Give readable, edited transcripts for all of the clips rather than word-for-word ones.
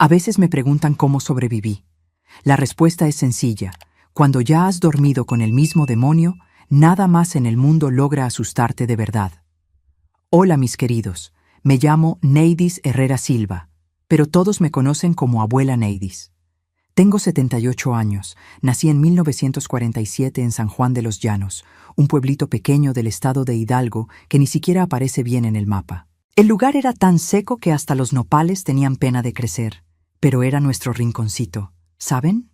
A veces me preguntan cómo sobreviví. La respuesta es sencilla. Cuando ya has dormido con el mismo demonio, nada más en el mundo logra asustarte de verdad. Hola mis queridos, me llamo Neidis Herrera Silva, pero todos me conocen como Abuela Neidis. Tengo 78 años, nací en 1947 en San Juan de los Llanos, un pueblito pequeño del estado de Hidalgo que ni siquiera aparece bien en el mapa. El lugar era tan seco que hasta los nopales tenían pena de crecer, pero era nuestro rinconcito, ¿saben?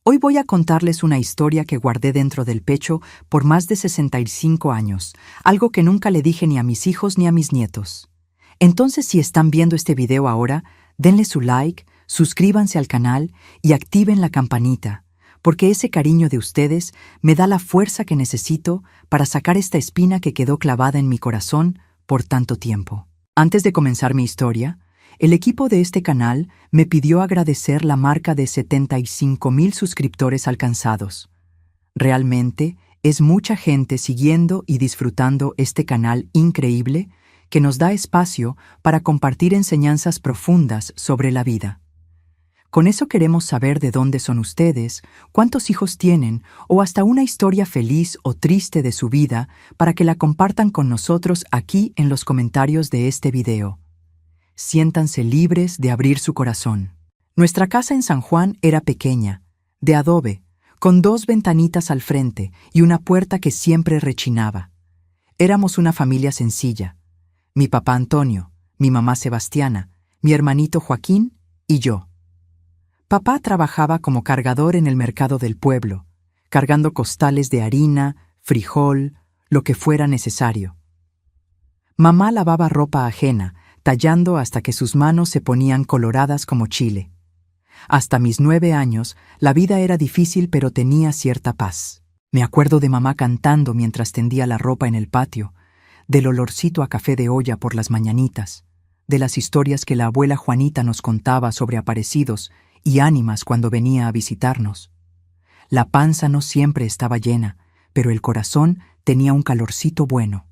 Hoy voy a contarles una historia que guardé dentro del pecho por más de 65 años, algo que nunca le dije ni a mis hijos ni a mis nietos. Entonces, si están viendo este video ahora, denle su like, suscríbanse al canal y activen la campanita, porque ese cariño de ustedes me da la fuerza que necesito para sacar esta espina que quedó clavada en mi corazón por tanto tiempo. Antes de comenzar mi historia, el equipo de este canal me pidió agradecer la marca de 75,000 suscriptores alcanzados. Realmente es mucha gente siguiendo y disfrutando este canal increíble que nos da espacio para compartir enseñanzas profundas sobre la vida. Con eso queremos saber de dónde son ustedes, cuántos hijos tienen o hasta una historia feliz o triste de su vida para que la compartan con nosotros aquí en los comentarios de este video. Siéntanse libres de abrir su corazón. Nuestra casa en San Juan era pequeña, de adobe, con 2 ventanitas al frente y una puerta que siempre rechinaba. Éramos una familia sencilla. Mi papá Antonio, mi mamá Sebastiana, mi hermanito Joaquín y yo. Papá trabajaba como cargador en el mercado del pueblo, cargando costales de harina, frijol, lo que fuera necesario. Mamá lavaba ropa ajena, tallando hasta que sus manos se ponían coloradas como chile. Hasta mis 9 años, la vida era difícil pero tenía cierta paz. Me acuerdo de mamá cantando mientras tendía la ropa en el patio, del olorcito a café de olla por las mañanitas, de las historias que la abuela Juanita nos contaba sobre aparecidos y ánimas cuando venía a visitarnos. La panza no siempre estaba llena, pero el corazón tenía un calorcito bueno.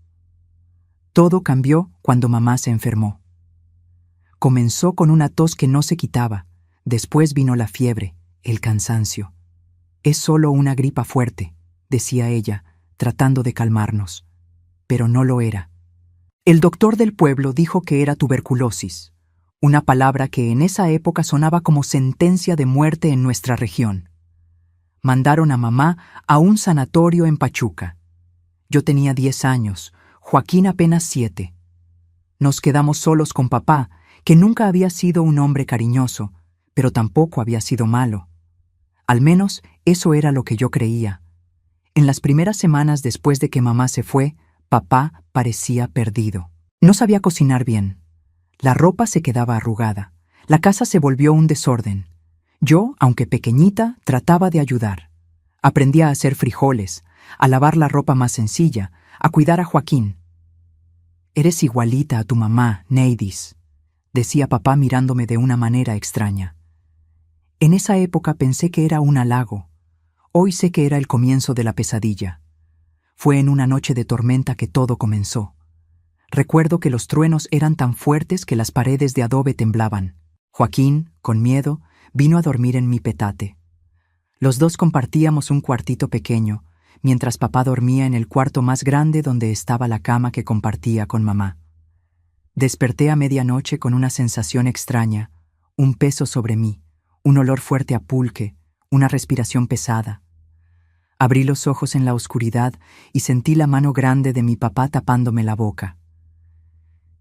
Todo cambió cuando mamá se enfermó. Comenzó con una tos que no se quitaba, después vino la fiebre, el cansancio. Es solo una gripa fuerte, decía ella, tratando de calmarnos. Pero no lo era. El doctor del pueblo dijo que era tuberculosis, una palabra que en esa época sonaba como sentencia de muerte en nuestra región. Mandaron a mamá a un sanatorio en Pachuca. Yo tenía 10 años, Joaquín apenas 7. Nos quedamos solos con papá, que nunca había sido un hombre cariñoso, pero tampoco había sido malo. Al menos eso era lo que yo creía. En las primeras semanas después de que mamá se fue, papá parecía perdido. No sabía cocinar bien. La ropa se quedaba arrugada. La casa se volvió un desorden. Yo, aunque pequeñita, trataba de ayudar. Aprendí a hacer frijoles, a lavar la ropa más sencilla, a cuidar a Joaquín. «Eres igualita a tu mamá, Neidis», decía papá mirándome de una manera extraña. En esa época pensé que era un halago. Hoy sé que era el comienzo de la pesadilla. Fue en una noche de tormenta que todo comenzó. Recuerdo que los truenos eran tan fuertes que las paredes de adobe temblaban. Joaquín, con miedo, vino a dormir en mi petate. Los dos compartíamos un cuartito pequeño, mientras papá dormía en el cuarto más grande donde estaba la cama que compartía con mamá. Desperté a medianoche con una sensación extraña, un peso sobre mí, un olor fuerte a pulque, una respiración pesada. Abrí los ojos en la oscuridad y sentí la mano grande de mi papá tapándome la boca.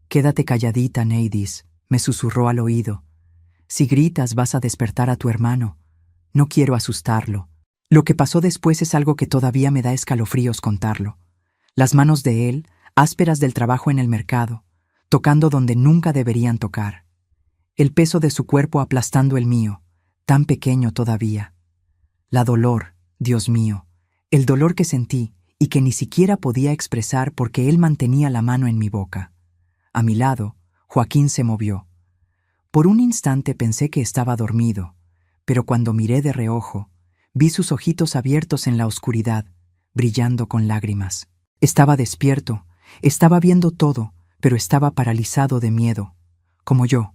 «Quédate calladita, Neidis», me susurró al oído. «Si gritas vas a despertar a tu hermano. No quiero asustarlo». Lo que pasó después es algo que todavía me da escalofríos contarlo. Las manos de él, ásperas del trabajo en el mercado, tocando donde nunca deberían tocar. El peso de su cuerpo aplastando el mío, tan pequeño todavía. La dolor, Dios mío, el dolor que sentí y que ni siquiera podía expresar porque él mantenía la mano en mi boca. A mi lado, Joaquín se movió. Por un instante pensé que estaba dormido, pero cuando miré de reojo, vi sus ojitos abiertos en la oscuridad, brillando con lágrimas. Estaba despierto, estaba viendo todo, pero estaba paralizado de miedo, como yo.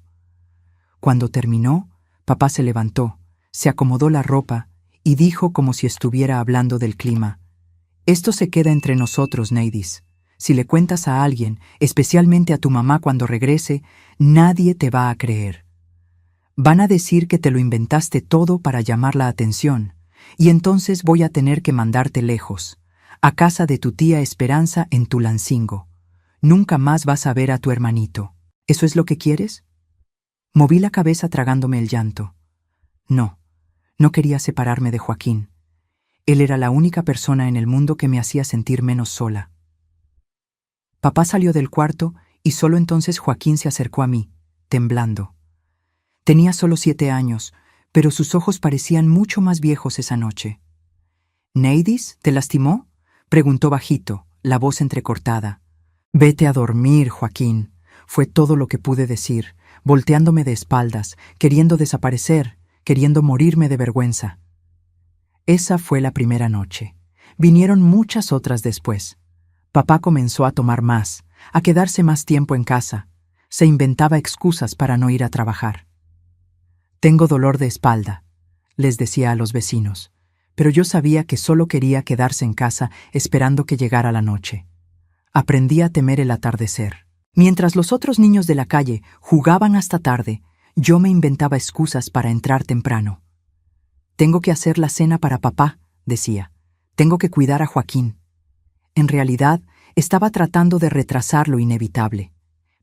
Cuando terminó, papá se levantó, se acomodó la ropa y dijo como si estuviera hablando del clima: «Esto se queda entre nosotros, Neidis. Si le cuentas a alguien, especialmente a tu mamá cuando regrese, nadie te va a creer. Van a decir que te lo inventaste todo para llamar la atención, y entonces voy a tener que mandarte lejos, a casa de tu tía Esperanza en Tulancingo. Nunca más vas a ver a tu hermanito. ¿Eso es lo que quieres?». Moví la cabeza tragándome el llanto. No, no quería separarme de Joaquín. Él era la única persona en el mundo que me hacía sentir menos sola. Papá salió del cuarto y solo entonces Joaquín se acercó a mí, temblando. Tenía solo 7 años, pero sus ojos parecían mucho más viejos esa noche. «¿Neidis, te lastimó?», preguntó bajito, la voz entrecortada. «Vete a dormir, Joaquín», fue todo lo que pude decir, volteándome de espaldas, queriendo desaparecer, queriendo morirme de vergüenza. Esa fue la primera noche. Vinieron muchas otras después. Papá comenzó a tomar más, a quedarse más tiempo en casa. Se inventaba excusas para no ir a trabajar. «Tengo dolor de espalda», les decía a los vecinos, pero yo sabía que solo quería quedarse en casa esperando que llegara la noche. Aprendí a temer el atardecer. Mientras los otros niños de la calle jugaban hasta tarde, yo me inventaba excusas para entrar temprano. «Tengo que hacer la cena para papá», decía. «Tengo que cuidar a Joaquín». En realidad, estaba tratando de retrasar lo inevitable.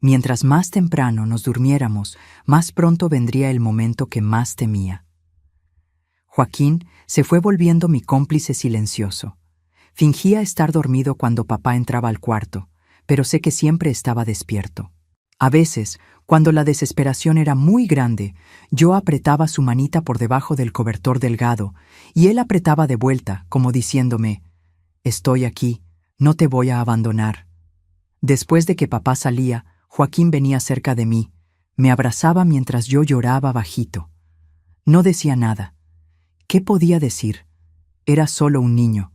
Mientras más temprano nos durmiéramos, más pronto vendría el momento que más temía. Joaquín se fue volviendo mi cómplice silencioso. Fingía estar dormido cuando papá entraba al cuarto, pero sé que siempre estaba despierto. A veces, cuando la desesperación era muy grande, yo apretaba su manita por debajo del cobertor delgado, y él apretaba de vuelta, como diciéndome: «Estoy aquí, no te voy a abandonar». Después de que papá salía, Joaquín venía cerca de mí, me abrazaba mientras yo lloraba bajito. No decía nada. ¿Qué podía decir? Era solo un niño.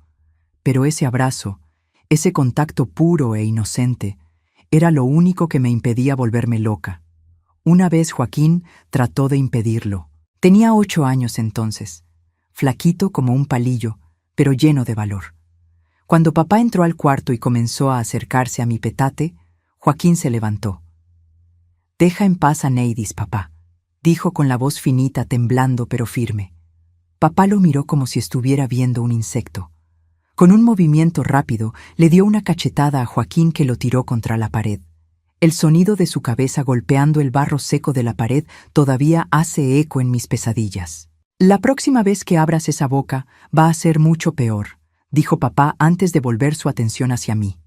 Pero ese abrazo, ese contacto puro e inocente, era lo único que me impedía volverme loca. Una vez Joaquín trató de impedirlo. Tenía 8 años entonces, flaquito como un palillo, pero lleno de valor. Cuando papá entró al cuarto y comenzó a acercarse a mi petate, Joaquín se levantó. «Deja en paz a Neidis, papá», dijo con la voz finita, temblando pero firme. Papá lo miró como si estuviera viendo un insecto. Con un movimiento rápido, le dio una cachetada a Joaquín que lo tiró contra la pared. El sonido de su cabeza golpeando el barro seco de la pared todavía hace eco en mis pesadillas. «La próxima vez que abras esa boca va a ser mucho peor», dijo papá antes de volver su atención hacia mí.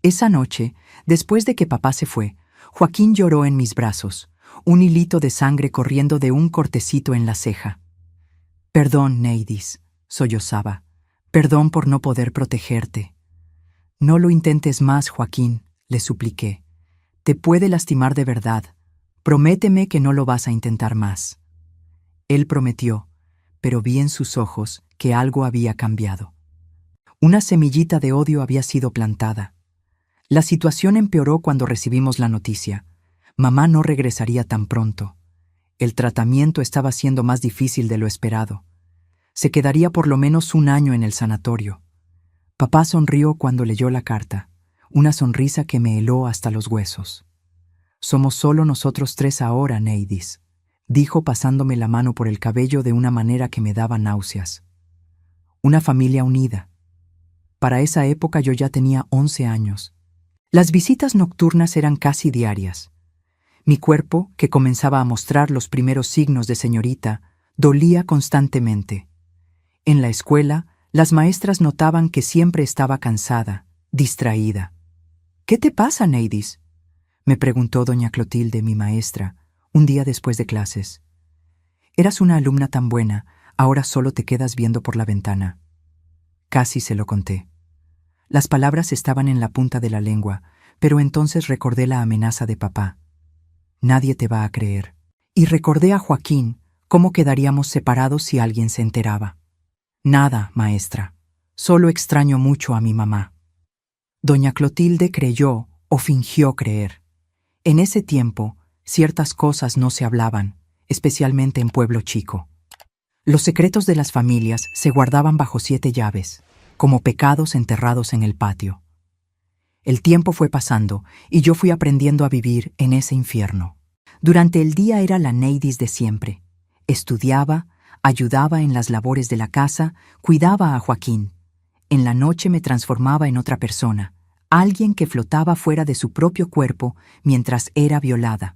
Esa noche, después de que papá se fue, Joaquín lloró en mis brazos, un hilito de sangre corriendo de un cortecito en la ceja. «Perdón, Neidis», sollozaba. «Perdón por no poder protegerte». «No lo intentes más, Joaquín», le supliqué. «Te puede lastimar de verdad. Prométeme que no lo vas a intentar más». Él prometió, pero vi en sus ojos que algo había cambiado. Una semillita de odio había sido plantada. La situación empeoró cuando recibimos la noticia. Mamá no regresaría tan pronto. El tratamiento estaba siendo más difícil de lo esperado. Se quedaría por lo menos 1 año en el sanatorio. Papá sonrió cuando leyó la carta, una sonrisa que me heló hasta los huesos. «Somos solo nosotros 3 ahora, Neidis», dijo pasándome la mano por el cabello de una manera que me daba náuseas. «Una familia unida». Para esa época yo ya tenía 11 años. Las visitas nocturnas eran casi diarias. Mi cuerpo, que comenzaba a mostrar los primeros signos de señorita, dolía constantemente. En la escuela, las maestras notaban que siempre estaba cansada, distraída. «¿Qué te pasa, Neidis?», me preguntó doña Clotilde, mi maestra, un día después de clases. «Eras una alumna tan buena, ahora solo te quedas viendo por la ventana». Casi se lo conté. Las palabras estaban en la punta de la lengua, pero entonces recordé la amenaza de papá. «Nadie te va a creer». Y recordé a Joaquín, cómo quedaríamos separados si alguien se enteraba. «Nada, maestra. Solo extraño mucho a mi mamá». Doña Clotilde creyó o fingió creer. En ese tiempo, Ciertas cosas no se hablaban, especialmente en pueblo chico. Los secretos de las familias se guardaban bajo 7 llaves, como pecados enterrados en el patio. El tiempo fue pasando y yo fui aprendiendo a vivir en ese infierno. Durante el día era la Neidis de siempre. Estudiaba, ayudaba en las labores de la casa, cuidaba a Joaquín. En la noche me transformaba en otra persona, alguien que flotaba fuera de su propio cuerpo mientras era violada.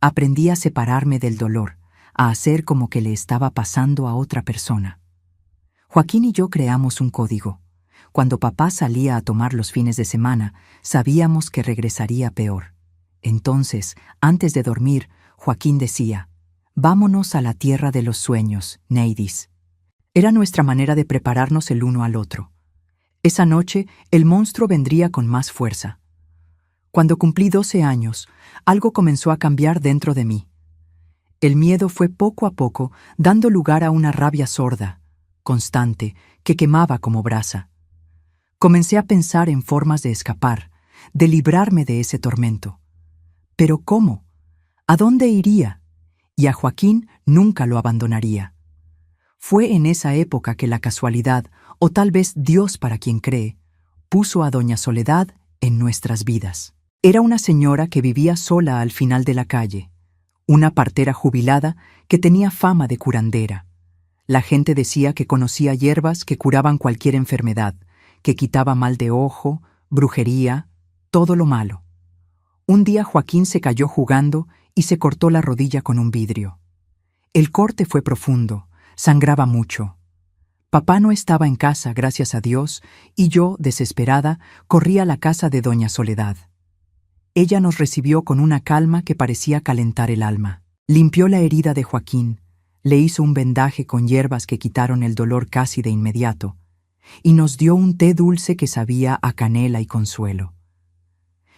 Aprendí a separarme del dolor, a hacer como que le estaba pasando a otra persona. Joaquín y yo creamos un código. Cuando papá salía a tomar los fines de semana, sabíamos que regresaría peor. Entonces, antes de dormir, Joaquín decía: «Vámonos a la tierra de los sueños, Neidis». Era nuestra manera de prepararnos el uno al otro. Esa noche, el monstruo vendría con más fuerza. Cuando cumplí 12 años, algo comenzó a cambiar dentro de mí. El miedo fue poco a poco dando lugar a una rabia sorda, constante, que quemaba como brasa. Comencé a pensar en formas de escapar, de librarme de ese tormento. ¿Pero cómo? ¿A dónde iría? Y a Joaquín nunca lo abandonaría. Fue en esa época que la casualidad, o tal vez Dios para quien cree, puso a doña Soledad en nuestras vidas. Era una señora que vivía sola al final de la calle, una partera jubilada que tenía fama de curandera. La gente decía que conocía hierbas que curaban cualquier enfermedad, que quitaba mal de ojo, brujería, todo lo malo. Un día Joaquín se cayó jugando y se cortó la rodilla con un vidrio. El corte fue profundo, sangraba mucho. Papá no estaba en casa, gracias a Dios, y yo, desesperada, corrí a la casa de doña Soledad. Ella nos recibió con una calma que parecía calentar el alma. Limpió la herida de Joaquín, le hizo un vendaje con hierbas que quitaron el dolor casi de inmediato, y nos dio un té dulce que sabía a canela y consuelo.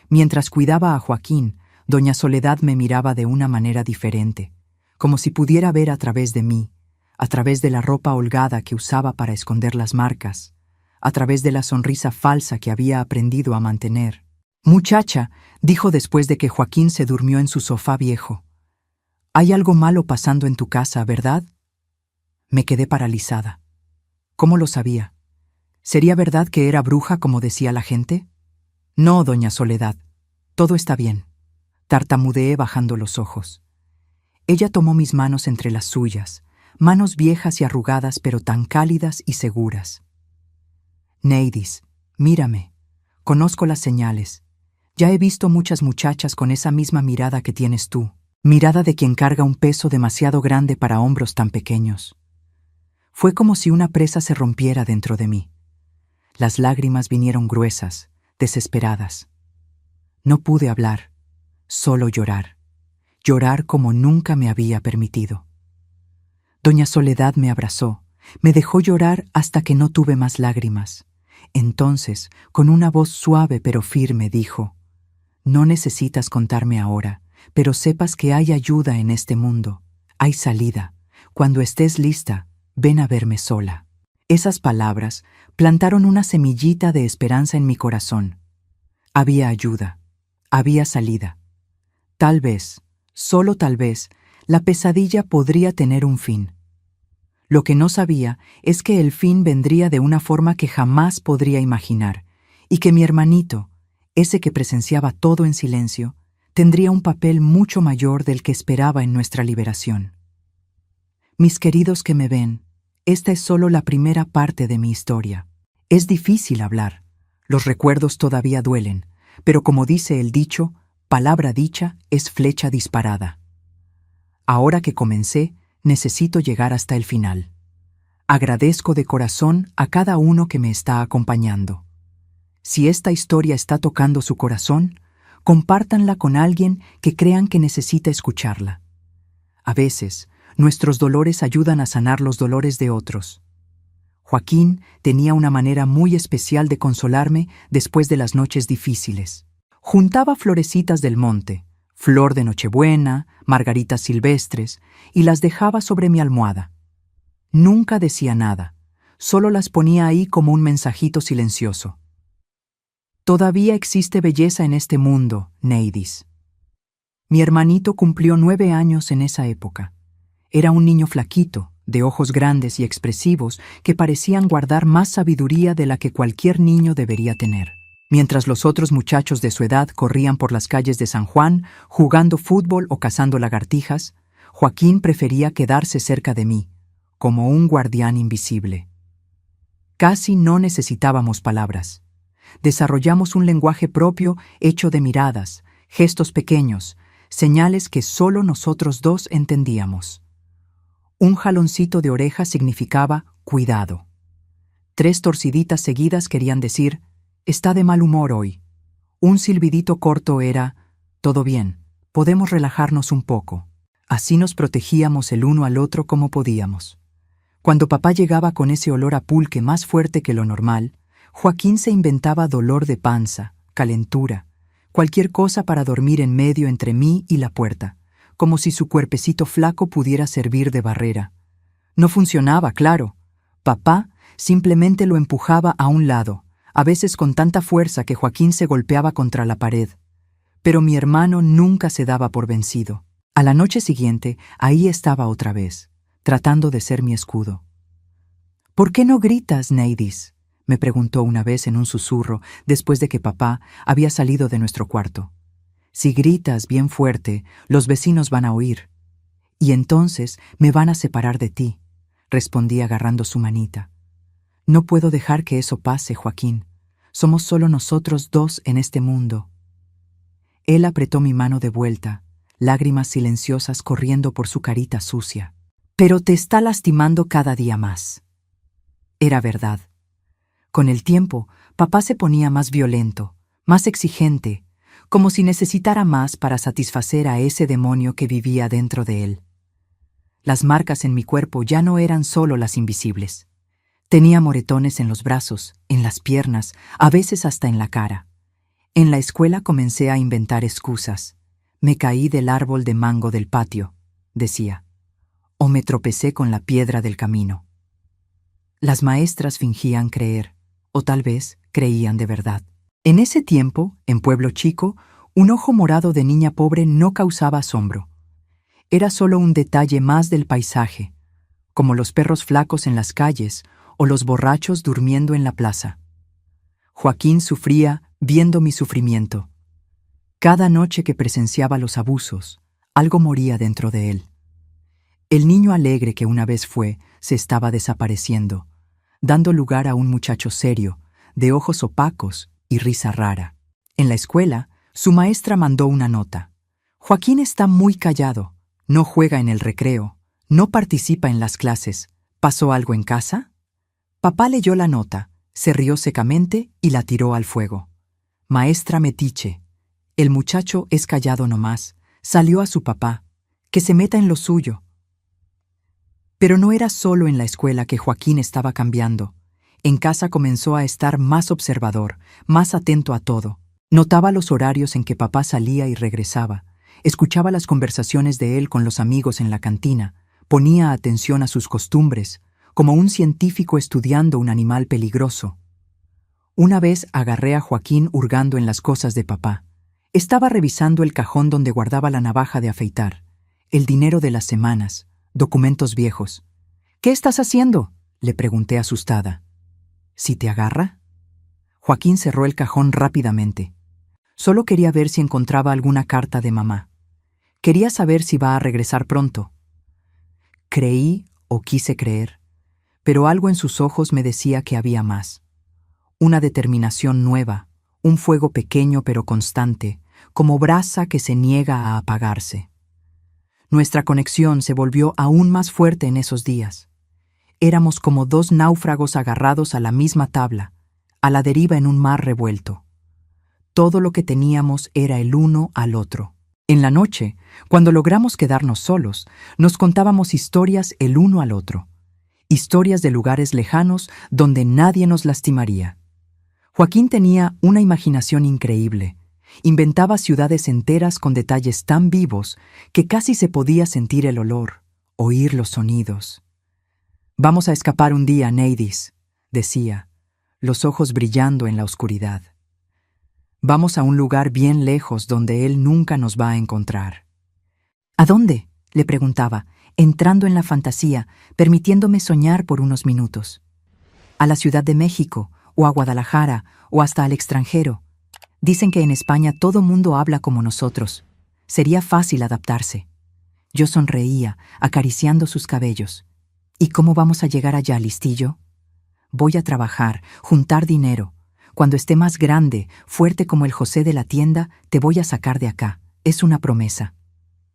Mientras cuidaba a Joaquín, doña Soledad me miraba de una manera diferente, como si pudiera ver a través de mí, a través de la ropa holgada que usaba para esconder las marcas, a través de la sonrisa falsa que había aprendido a mantener. «Muchacha», dijo después de que Joaquín se durmió en su sofá viejo, «hay algo malo pasando en tu casa, ¿verdad?» Me quedé paralizada. ¿Cómo lo sabía? ¿Sería verdad que era bruja como decía la gente? «No, doña Soledad, todo está bien», tartamudeé bajando los ojos. Ella tomó mis manos entre las suyas, manos viejas y arrugadas pero tan cálidas y seguras. «Neidis, mírame, conozco las señales. Ya he visto muchas muchachas con esa misma mirada que tienes tú, mirada de quien carga un peso demasiado grande para hombros tan pequeños». Fue como si una presa se rompiera dentro de mí. Las lágrimas vinieron gruesas, desesperadas. No pude hablar, solo llorar. Llorar como nunca me había permitido. Doña Soledad me abrazó, me dejó llorar hasta que no tuve más lágrimas. Entonces, con una voz suave pero firme, dijo: «No necesitas contarme ahora, pero sepas que hay ayuda en este mundo, hay salida. Cuando estés lista, ven a verme sola». Esas palabras plantaron una semillita de esperanza en mi corazón. Había ayuda, había salida. Tal vez, solo tal vez, la pesadilla podría tener un fin. Lo que no sabía es que el fin vendría de una forma que jamás podría imaginar, y que mi hermanito, ese que presenciaba todo en silencio, tendría un papel mucho mayor del que esperaba en nuestra liberación. Mis queridos que me ven, esta es solo la primera parte de mi historia. Es difícil hablar, los recuerdos todavía duelen, pero como dice el dicho, palabra dicha es flecha disparada. Ahora que comencé, necesito llegar hasta el final. Agradezco de corazón a cada uno que me está acompañando. Si esta historia está tocando su corazón, compártanla con alguien que crean que necesita escucharla. A veces, nuestros dolores ayudan a sanar los dolores de otros. Joaquín tenía una manera muy especial de consolarme después de las noches difíciles. Juntaba florecitas del monte, flor de Nochebuena, margaritas silvestres, y las dejaba sobre mi almohada. Nunca decía nada, solo las ponía ahí como un mensajito silencioso. «Todavía existe belleza en este mundo, Neidis». Mi hermanito cumplió 9 años en esa época. Era un niño flaquito, de ojos grandes y expresivos que parecían guardar más sabiduría de la que cualquier niño debería tener. Mientras los otros muchachos de su edad corrían por las calles de San Juan, jugando fútbol o cazando lagartijas, Joaquín prefería quedarse cerca de mí, como un guardián invisible. Casi no necesitábamos palabras. Desarrollamos un lenguaje propio hecho de miradas, gestos pequeños, señales que solo nosotros dos entendíamos. Un jaloncito de oreja significaba cuidado. 3 torciditas seguidas querían decir, está de mal humor hoy. Un silbidito corto era, todo bien, podemos relajarnos un poco. Así nos protegíamos el uno al otro como podíamos. Cuando papá llegaba con ese olor a pulque más fuerte que lo normal, Joaquín se inventaba dolor de panza, calentura, cualquier cosa para dormir en medio entre mí y la puerta, como si su cuerpecito flaco pudiera servir de barrera. No funcionaba, claro. Papá simplemente lo empujaba a un lado, a veces con tanta fuerza que Joaquín se golpeaba contra la pared. Pero mi hermano nunca se daba por vencido. A la noche siguiente, ahí estaba otra vez, tratando de ser mi escudo. ¿Por qué no gritas, Neidis?, me preguntó una vez en un susurro después de que papá había salido de nuestro cuarto. Si gritas bien fuerte, los vecinos van a oír. Y entonces me van a separar de ti, respondí agarrando su manita. No puedo dejar que eso pase, Joaquín. Somos solo nosotros dos en este mundo. Él apretó mi mano de vuelta, lágrimas silenciosas corriendo por su carita sucia. Pero te está lastimando cada día más. Era verdad. Con el tiempo, papá se ponía más violento, más exigente, como si necesitara más para satisfacer a ese demonio que vivía dentro de él. Las marcas en mi cuerpo ya no eran solo las invisibles. Tenía moretones en los brazos, en las piernas, a veces hasta en la cara. En la escuela comencé a inventar excusas. Me caí del árbol de mango del patio, decía, o me tropecé con la piedra del camino. Las maestras fingían creer, o tal vez creían de verdad. En ese tiempo, en Pueblo Chico, un ojo morado de niña pobre no causaba asombro. Era solo un detalle más del paisaje, como los perros flacos en las calles o los borrachos durmiendo en la plaza. Joaquín sufría viendo mi sufrimiento. Cada noche que presenciaba los abusos, algo moría dentro de él. El niño alegre que una vez fue, se estaba desapareciendo, dando lugar a un muchacho serio, de ojos opacos y risa rara. En la escuela, su maestra mandó una nota. Joaquín está muy callado, no juega en el recreo, no participa en las clases. ¿Pasó algo en casa? Papá leyó la nota, se rió secamente y la tiró al fuego. Maestra metiche. El muchacho es callado nomás. Salió a su papá. Que se meta en lo suyo. Pero no era solo en la escuela que Joaquín estaba cambiando. En casa comenzó a estar más observador, más atento a todo. Notaba los horarios en que papá salía y regresaba. Escuchaba las conversaciones de él con los amigos en la cantina. Ponía atención a sus costumbres, como un científico estudiando un animal peligroso. Una vez agarré a Joaquín hurgando en las cosas de papá. Estaba revisando el cajón donde guardaba la navaja de afeitar, el dinero de las semanas, documentos viejos. ¿Qué estás haciendo?, le pregunté asustada. ¿Si te agarra? Joaquín cerró el cajón rápidamente. Solo quería ver si encontraba alguna carta de mamá. Quería saber si va a regresar pronto. Creí o quise creer, pero algo en sus ojos me decía que había más. Una determinación nueva, un fuego pequeño pero constante, como brasa que se niega a apagarse. Nuestra conexión se volvió aún más fuerte en esos días. Éramos como 2 náufragos agarrados a la misma tabla, a la deriva en un mar revuelto. Todo lo que teníamos era el uno al otro. En la noche, cuando logramos quedarnos solos, nos contábamos historias el uno al otro. Historias de lugares lejanos donde nadie nos lastimaría. Joaquín tenía una imaginación increíble. Inventaba ciudades enteras con detalles tan vivos que casi se podía sentir el olor, oír los sonidos. «Vamos a escapar un día, Neidis», decía, los ojos brillando en la oscuridad. Vamos a un lugar bien lejos donde él nunca nos va a encontrar. ¿A dónde?, le preguntaba, entrando en la fantasía, permitiéndome soñar por unos minutos. A la Ciudad de México, o a Guadalajara, o hasta al extranjero. Dicen que en España todo mundo habla como nosotros. Sería fácil adaptarse. Yo sonreía, acariciando sus cabellos. ¿Y cómo vamos a llegar allá, listillo? Voy a trabajar, juntar dinero. Cuando esté más grande, fuerte como el José de la tienda, te voy a sacar de acá. Es una promesa.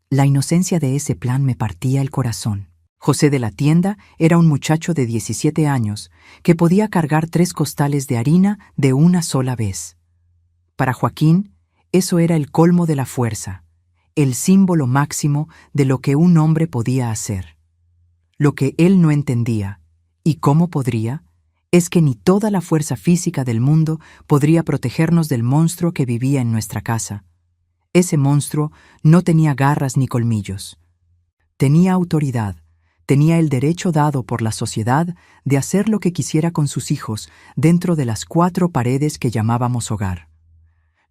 La inocencia de ese plan me partía el corazón. José de la tienda era un muchacho de 17 años que podía cargar 3 costales de harina de una sola vez. Para Joaquín, eso era el colmo de la fuerza, el símbolo máximo de lo que un hombre podía hacer. Lo que él no entendía, y cómo podría, es que ni toda la fuerza física del mundo podría protegernos del monstruo que vivía en nuestra casa. Ese monstruo no tenía garras ni colmillos. Tenía autoridad, tenía el derecho dado por la sociedad de hacer lo que quisiera con sus hijos dentro de las 4 paredes que llamábamos hogar.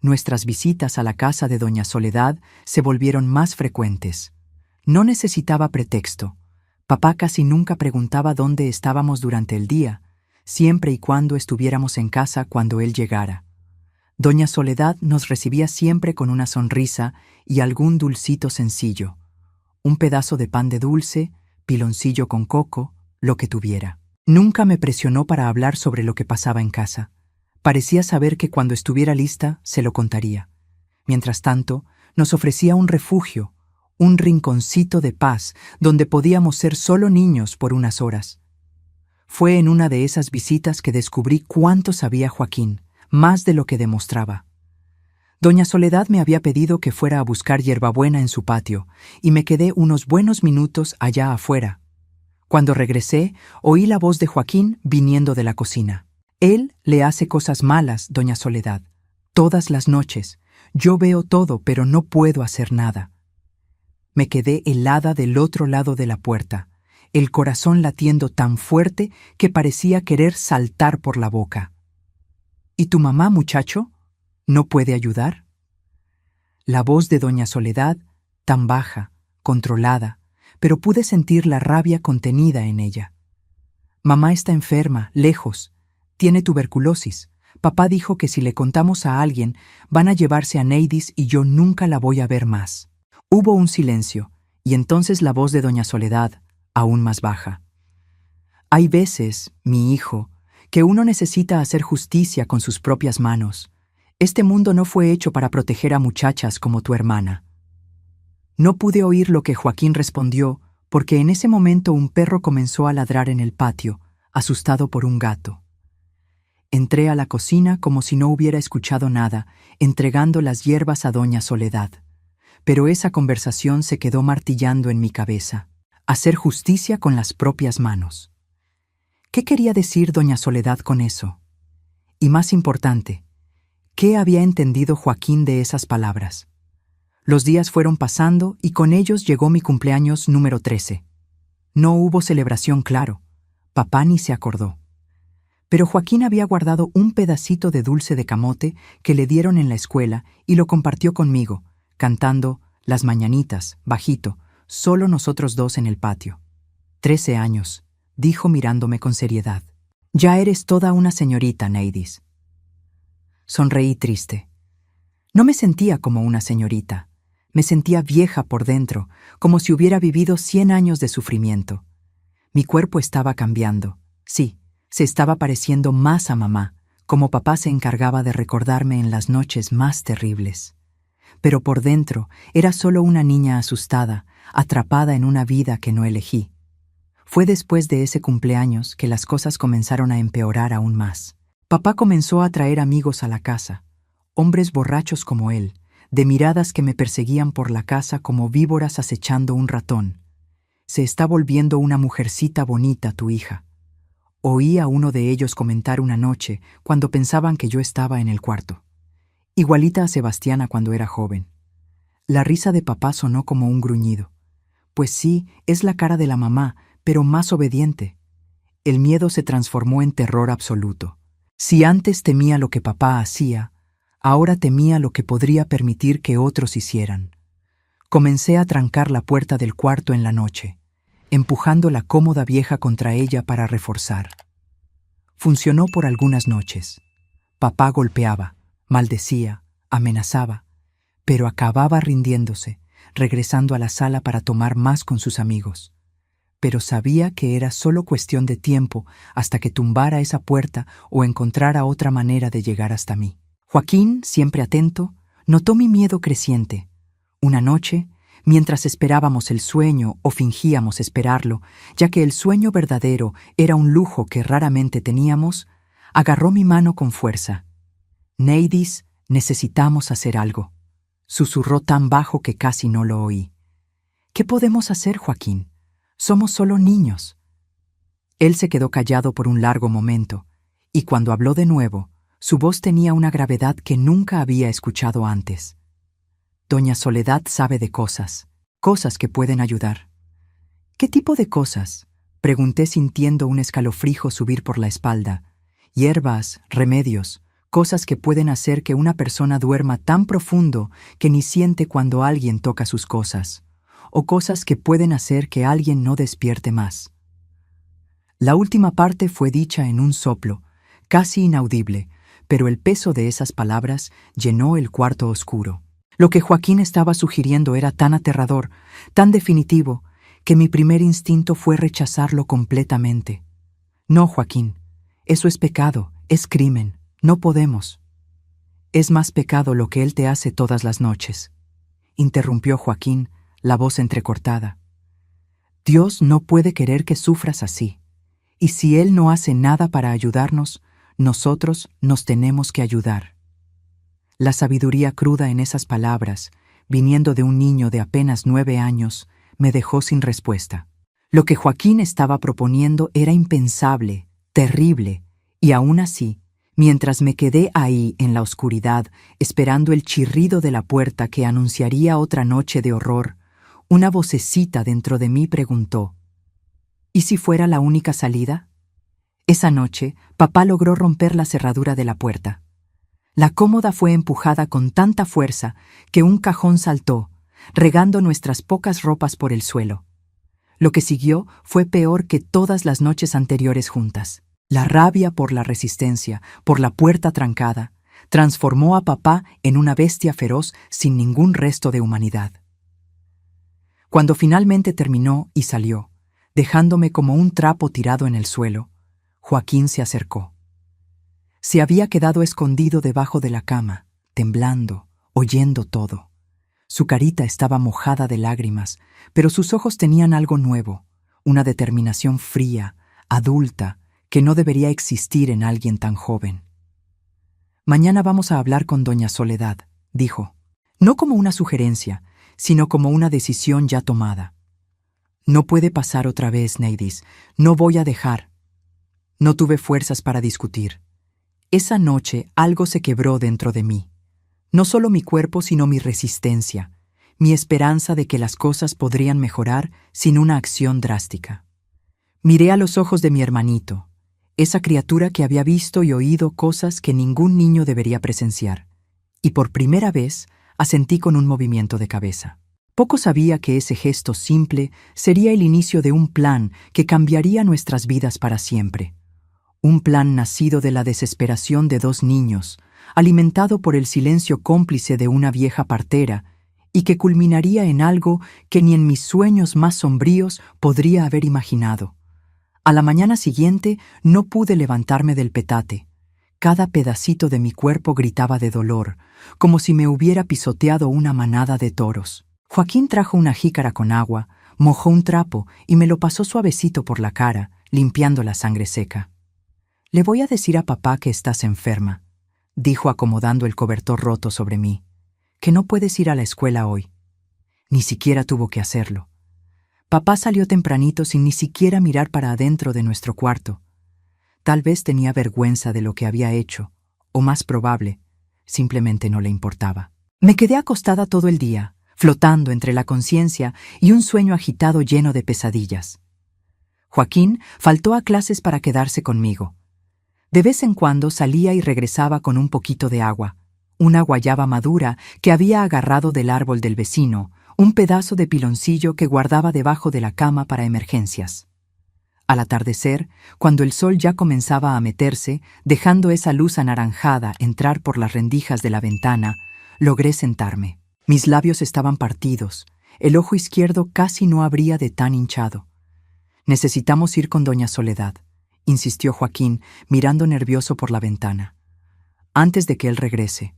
Nuestras visitas a la casa de doña Soledad se volvieron más frecuentes. No necesitaba pretexto. Papá casi nunca preguntaba dónde estábamos durante el día, siempre y cuando estuviéramos en casa cuando él llegara. Doña Soledad nos recibía siempre con una sonrisa y algún dulcito sencillo. Un pedazo de pan de dulce, piloncillo con coco, lo que tuviera. Nunca me presionó para hablar sobre lo que pasaba en casa. Parecía saber que cuando estuviera lista se lo contaría. Mientras tanto, nos ofrecía un refugio, un rinconcito de paz donde podíamos ser solo niños por unas horas. Fue en una de esas visitas que descubrí cuánto sabía Joaquín, más de lo que demostraba. Doña Soledad me había pedido que fuera a buscar hierbabuena en su patio, y me quedé unos buenos minutos allá afuera. Cuando regresé, oí la voz de Joaquín viniendo de la cocina. Él le hace cosas malas, doña Soledad. Todas las noches. Yo veo todo, pero no puedo hacer nada. Me quedé helada del otro lado de la puerta, el corazón latiendo tan fuerte que parecía querer saltar por la boca. ¿Y tu mamá, muchacho? ¿No puede ayudar? La voz de doña Soledad, tan baja, controlada, pero pude sentir la rabia contenida en ella. Mamá está enferma, lejos. Tiene tuberculosis. Papá dijo que si le contamos a alguien, van a llevarse a Neidis y yo nunca la voy a ver más. Hubo un silencio, y entonces la voz de doña Soledad, aún más baja. Hay veces, mi hijo, que uno necesita hacer justicia con sus propias manos. Este mundo no fue hecho para proteger a muchachas como tu hermana. No pude oír lo que Joaquín respondió, porque en ese momento un perro comenzó a ladrar en el patio, asustado por un gato. Entré a la cocina como si no hubiera escuchado nada, entregando las hierbas a doña Soledad. Pero esa conversación se quedó martillando en mi cabeza. Hacer justicia con las propias manos. ¿Qué quería decir doña Soledad con eso? Y más importante, ¿qué había entendido Joaquín de esas palabras? Los días fueron pasando y con ellos llegó mi cumpleaños número 13. No hubo celebración, claro. Papá ni se acordó. Pero Joaquín había guardado un pedacito de dulce de camote que le dieron en la escuela y lo compartió conmigo, cantando Las mañanitas, bajito, solo nosotros dos en el patio. 13 años, dijo mirándome con seriedad. Ya eres toda una señorita, Neidis. Sonreí triste. No me sentía como una señorita. Me sentía vieja por dentro, como si hubiera vivido 100 años de sufrimiento. Mi cuerpo estaba cambiando. Sí, se estaba pareciendo más a mamá, como papá se encargaba de recordarme en las noches más terribles. Pero por dentro era solo una niña asustada, atrapada en una vida que no elegí. Fue después de ese cumpleaños que las cosas comenzaron a empeorar aún más. Papá comenzó a traer amigos a la casa, hombres borrachos como él, de miradas que me perseguían por la casa como víboras acechando un ratón. Se está volviendo una mujercita bonita tu hija. Oí a uno de ellos comentar una noche cuando pensaban que yo estaba en el cuarto. Igualita a Sebastiana cuando era joven. La risa de papá sonó como un gruñido. Pues sí, es la cara de la mamá, pero más obediente. El miedo se transformó en terror absoluto. Si antes temía lo que papá hacía, Ahora temía lo que podría permitir que otros hicieran. Comencé a trancar la puerta del cuarto en la noche, empujando la cómoda vieja contra ella para reforzar. Funcionó por algunas noches. Papá golpeaba, maldecía, amenazaba, pero acababa rindiéndose, regresando a la sala para tomar más con sus amigos. Pero sabía que era solo cuestión de tiempo hasta que tumbara esa puerta o encontrara otra manera de llegar hasta mí. Joaquín, siempre atento, notó mi miedo creciente. Una noche, mientras esperábamos el sueño o fingíamos esperarlo, ya que el sueño verdadero era un lujo que raramente teníamos, agarró mi mano con fuerza. «Neidis, necesitamos hacer algo», susurró tan bajo que casi no lo oí. «¿Qué podemos hacer, Joaquín? Somos solo niños». Él se quedó callado por un largo momento, y cuando habló de nuevo, su voz tenía una gravedad que nunca había escuchado antes. «Doña Soledad sabe de cosas que pueden ayudar». «¿Qué tipo de cosas?», pregunté sintiendo un escalofrío subir por la espalda. «Hierbas, remedios, cosas que pueden hacer que una persona duerma tan profundo que ni siente cuando alguien toca sus cosas, o cosas que pueden hacer que alguien no despierte más». La última parte fue dicha en un soplo, casi inaudible, pero el peso de esas palabras llenó el cuarto oscuro. Lo que Joaquín estaba sugiriendo era tan aterrador, tan definitivo, que mi primer instinto fue rechazarlo completamente. «No, Joaquín, eso es pecado, es crimen, no podemos». «Es más pecado lo que él te hace todas las noches», interrumpió Joaquín, la voz entrecortada. «Dios no puede querer que sufras así, y si Él no hace nada para ayudarnos, nosotros nos tenemos que ayudar». La sabiduría cruda en esas palabras, viniendo de un niño de apenas 9 años, me dejó sin respuesta. Lo que Joaquín estaba proponiendo era impensable, terrible, y aún así, mientras me quedé ahí en la oscuridad, esperando el chirrido de la puerta que anunciaría otra noche de horror, una vocecita dentro de mí preguntó: ¿y si fuera la única salida? Esa noche, papá logró romper la cerradura de la puerta. La cómoda fue empujada con tanta fuerza que un cajón saltó, regando nuestras pocas ropas por el suelo. Lo que siguió fue peor que todas las noches anteriores juntas. La rabia por la resistencia, por la puerta trancada, transformó a papá en una bestia feroz sin ningún resto de humanidad. Cuando finalmente terminó y salió, dejándome como un trapo tirado en el suelo, Joaquín se acercó. Se había quedado escondido debajo de la cama, temblando, oyendo todo. Su carita estaba mojada de lágrimas, pero sus ojos tenían algo nuevo, una determinación fría, adulta, que no debería existir en alguien tan joven. «Mañana vamos a hablar con doña Soledad», dijo, no como una sugerencia, sino como una decisión ya tomada. «No puede pasar otra vez, Neidis, no voy a dejar». No tuve fuerzas para discutir. Esa noche algo se quebró dentro de mí. No solo mi cuerpo, sino mi resistencia, mi esperanza de que las cosas podrían mejorar sin una acción drástica. Miré a los ojos de mi hermanito, esa criatura que había visto y oído cosas que ningún niño debería presenciar, y por primera vez asentí con un movimiento de cabeza. Poco sabía que ese gesto simple sería el inicio de un plan que cambiaría nuestras vidas para siempre. Un plan nacido de la desesperación de 2 niños, alimentado por el silencio cómplice de una vieja partera, y que culminaría en algo que ni en mis sueños más sombríos podría haber imaginado. A la mañana siguiente no pude levantarme del petate. Cada pedacito de mi cuerpo gritaba de dolor, como si me hubiera pisoteado una manada de toros. Joaquín trajo una jícara con agua, mojó un trapo y me lo pasó suavecito por la cara, limpiando la sangre seca. «Le voy a decir a papá que estás enferma», dijo acomodando el cobertor roto sobre mí, «que no puedes ir a la escuela hoy». Ni siquiera tuvo que hacerlo. Papá salió tempranito sin ni siquiera mirar para adentro de nuestro cuarto. Tal vez tenía vergüenza de lo que había hecho, o más probable, simplemente no le importaba. Me quedé acostada todo el día, flotando entre la conciencia y un sueño agitado lleno de pesadillas. Joaquín faltó a clases para quedarse conmigo. De vez en cuando salía y regresaba con un poquito de agua, una guayaba madura que había agarrado del árbol del vecino, un pedazo de piloncillo que guardaba debajo de la cama para emergencias. Al atardecer, cuando el sol ya comenzaba a meterse, dejando esa luz anaranjada entrar por las rendijas de la ventana, logré sentarme. Mis labios estaban partidos, el ojo izquierdo casi no abría de tan hinchado. «Necesitamos ir con doña Soledad», insistió Joaquín, mirando nervioso por la ventana. «Antes de que él regrese.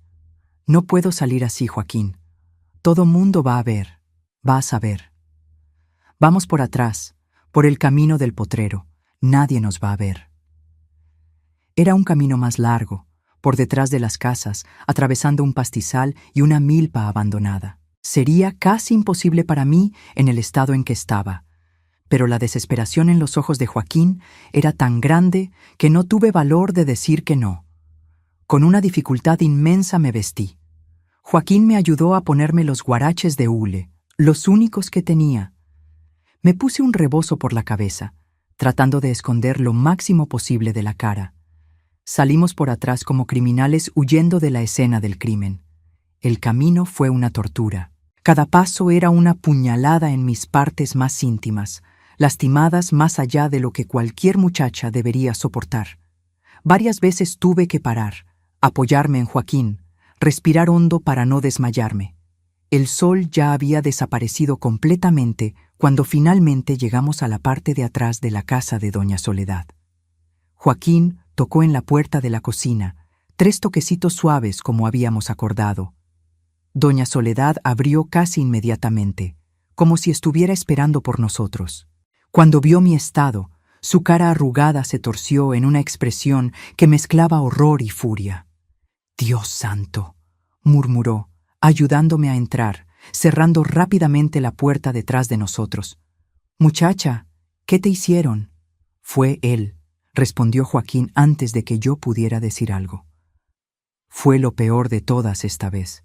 No puedo salir así, Joaquín. Todo mundo va a ver, va a saber. Vamos por atrás, por el camino del potrero. Nadie nos va a ver». Era un camino más largo, por detrás de las casas, atravesando un pastizal y una milpa abandonada. Sería casi imposible para mí en el estado en que estaba, pero la desesperación en los ojos de Joaquín era tan grande que no tuve valor de decir que no. Con una dificultad inmensa me vestí. Joaquín me ayudó a ponerme los guaraches de hule, los únicos que tenía. Me puse un rebozo por la cabeza, tratando de esconder lo máximo posible de la cara. Salimos por atrás como criminales huyendo de la escena del crimen. El camino fue una tortura. Cada paso era una puñalada en mis partes más íntimas, lastimadas más allá de lo que cualquier muchacha debería soportar. Varias veces tuve que parar, apoyarme en Joaquín, respirar hondo para no desmayarme. El sol ya había desaparecido completamente cuando finalmente llegamos a la parte de atrás de la casa de doña Soledad. Joaquín tocó en la puerta de la cocina, 3 toquecitos suaves como habíamos acordado. Doña Soledad abrió casi inmediatamente, como si estuviera esperando por nosotros. Cuando vio mi estado, su cara arrugada se torció en una expresión que mezclaba horror y furia. «Dios santo», murmuró, ayudándome a entrar, cerrando rápidamente la puerta detrás de nosotros. «Muchacha, ¿qué te hicieron?» «Fue él», respondió Joaquín antes de que yo pudiera decir algo. «Fue lo peor de todas esta vez.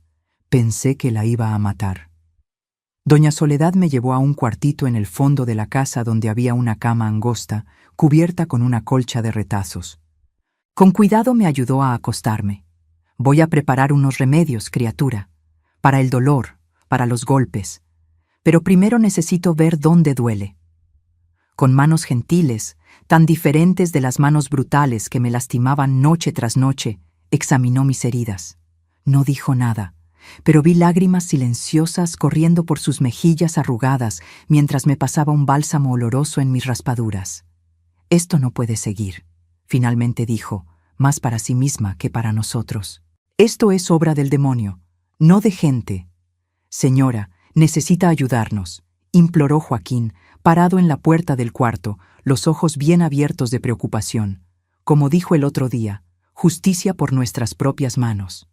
Pensé que la iba a matar». Doña Soledad me llevó a un cuartito en el fondo de la casa donde había una cama angosta, cubierta con una colcha de retazos. Con cuidado me ayudó a acostarme. «Voy a preparar unos remedios, criatura, para el dolor, para los golpes. Pero primero necesito ver dónde duele». Con manos gentiles, tan diferentes de las manos brutales que me lastimaban noche tras noche, examinó mis heridas. No dijo nada, pero vi lágrimas silenciosas corriendo por sus mejillas arrugadas mientras me pasaba un bálsamo oloroso en mis raspaduras. «Esto no puede seguir», finalmente dijo, más para sí misma que para nosotros. «Esto es obra del demonio, no de gente. Señora, necesita ayudarnos», imploró Joaquín, parado en la puerta del cuarto, los ojos bien abiertos de preocupación. Como dijo el otro día, justicia por nuestras propias manos.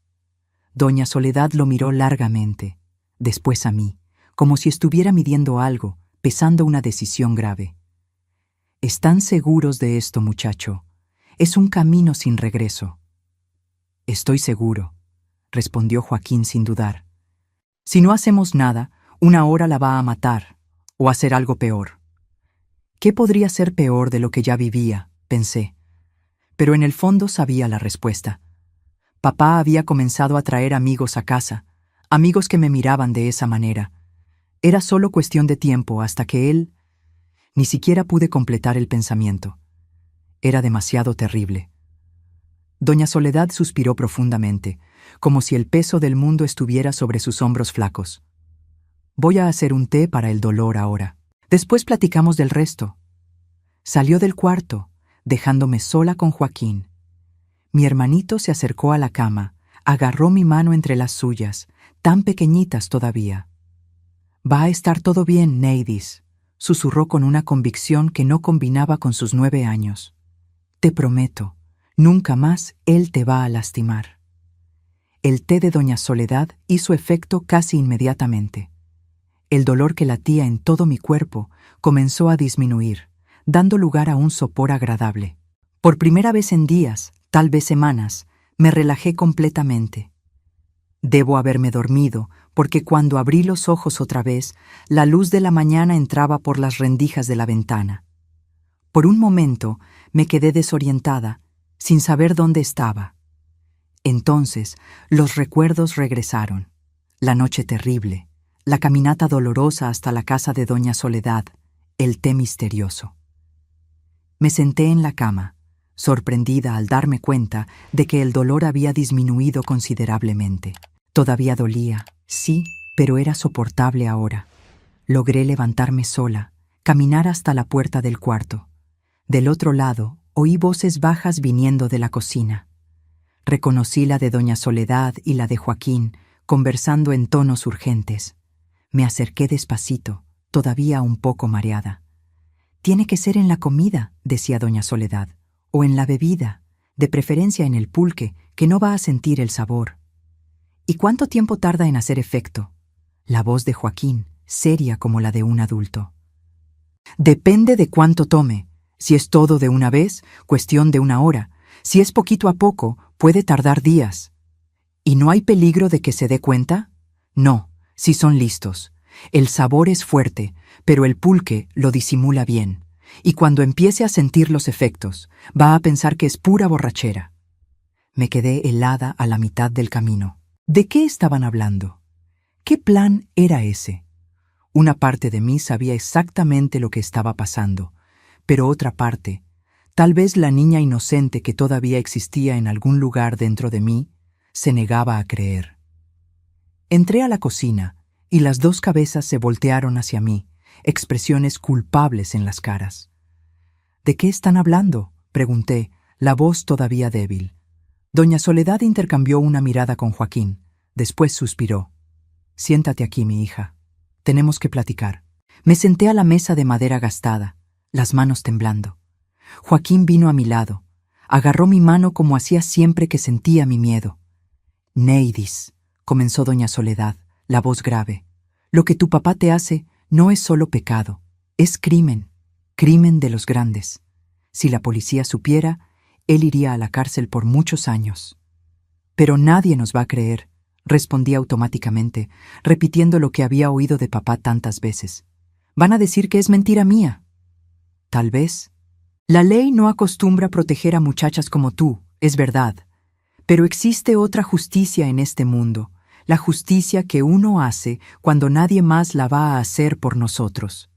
Doña Soledad lo miró largamente, después a mí, como si estuviera midiendo algo, pesando una decisión grave. «¿Están seguros de esto, muchacho? Es un camino sin regreso». «Estoy seguro», respondió Joaquín sin dudar. «Si no hacemos nada, una hora la va a matar, o hacer algo peor». ¿Qué podría ser peor de lo que ya vivía?, pensé. Pero en el fondo sabía la respuesta. Papá había comenzado a traer amigos a casa, amigos que me miraban de esa manera. Era solo cuestión de tiempo hasta que él... Ni siquiera pude completar el pensamiento. Era demasiado terrible. Doña Soledad suspiró profundamente, como si el peso del mundo estuviera sobre sus hombros flacos. «Voy a hacer un té para el dolor ahora. Después platicamos del resto». Salió del cuarto, dejándome sola con Joaquín. Mi hermanito se acercó a la cama, agarró mi mano entre las suyas, tan pequeñitas todavía. «Va a estar todo bien, Neidis», susurró con una convicción que no combinaba con sus 9 años. «Te prometo, nunca más él te va a lastimar». El té de doña Soledad hizo efecto casi inmediatamente. El dolor que latía en todo mi cuerpo comenzó a disminuir, dando lugar a un sopor agradable. Por primera vez en días, tal vez semanas, me relajé completamente. Debo haberme dormido, porque cuando abrí los ojos otra vez, la luz de la mañana entraba por las rendijas de la ventana. Por un momento me quedé desorientada, sin saber dónde estaba. Entonces, los recuerdos regresaron. La noche terrible, la caminata dolorosa hasta la casa de doña Soledad, el té misterioso. Me senté en la cama, sorprendida al darme cuenta de que el dolor había disminuido considerablemente. Todavía dolía, sí, pero era soportable ahora. Logré levantarme sola, caminar hasta la puerta del cuarto. Del otro lado, oí voces bajas viniendo de la cocina. Reconocí la de doña Soledad y la de Joaquín, conversando en tonos urgentes. Me acerqué despacito, todavía un poco mareada. «Tiene que ser en la comida», decía doña Soledad, «o en la bebida, de preferencia en el pulque, que no va a sentir el sabor». «¿Y cuánto tiempo tarda en hacer efecto?». La voz de Joaquín, seria como la de un adulto. «Depende de cuánto tome. Si es todo de una vez, cuestión de una hora. Si es poquito a poco, puede tardar días». «¿Y no hay peligro de que se dé cuenta?». «No, si son listos. El sabor es fuerte, pero el pulque lo disimula bien. Y cuando empiece a sentir los efectos, va a pensar que es pura borrachera». Me quedé helada a la mitad del camino. ¿De qué estaban hablando? ¿Qué plan era ese? Una parte de mí sabía exactamente lo que estaba pasando, pero otra parte, tal vez la niña inocente que todavía existía en algún lugar dentro de mí, se negaba a creer. Entré a la cocina y las dos cabezas se voltearon hacia mí, expresiones culpables en las caras. «¿De qué están hablando?», pregunté, la voz todavía débil. Doña Soledad intercambió una mirada con Joaquín. Después suspiró. «Siéntate aquí, mi hija. Tenemos que platicar». Me senté a la mesa de madera gastada, las manos temblando. Joaquín vino a mi lado. Agarró mi mano como hacía siempre que sentía mi miedo. «Neidis», comenzó doña Soledad, la voz grave, «lo que tu papá te hace no es solo pecado, es crimen, crimen de los grandes. Si la policía supiera, él iría a la cárcel por muchos años». «Pero nadie nos va a creer», respondí automáticamente, repitiendo lo que había oído de papá tantas veces. «Van a decir que es mentira mía». «Tal vez. La ley no acostumbra proteger a muchachas como tú, es verdad. Pero existe otra justicia en este mundo, la justicia que uno hace cuando nadie más la va a hacer por nosotros».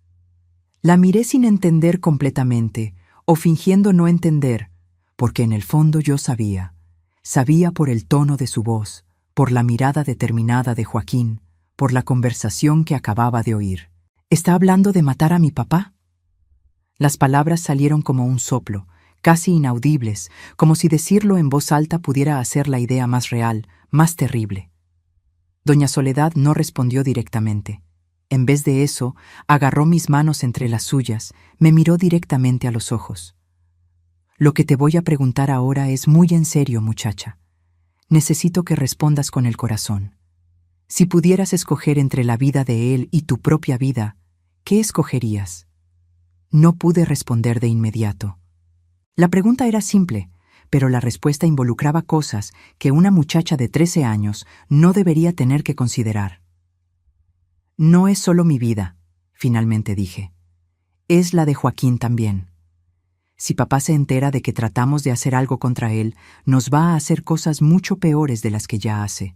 La miré sin entender completamente, o fingiendo no entender, porque en el fondo yo sabía por el tono de su voz, por la mirada determinada de Joaquín, por la conversación que acababa de oír. «¿Está hablando de matar a mi papá?». Las palabras salieron como un soplo, casi inaudibles, como si decirlo en voz alta pudiera hacer la idea más real, más terrible. Doña Soledad no respondió directamente. En vez de eso, agarró mis manos entre las suyas, me miró directamente a los ojos. «Lo que te voy a preguntar ahora es muy en serio, muchacha. Necesito que respondas con el corazón. Si pudieras escoger entre la vida de él y tu propia vida, ¿qué escogerías?». No pude responder de inmediato. La pregunta era simple, pero la respuesta involucraba cosas que una muchacha de 13 años no debería tener que considerar. «No es solo mi vida», finalmente dije. «Es la de Joaquín también. Si papá se entera de que tratamos de hacer algo contra él, nos va a hacer cosas mucho peores de las que ya hace».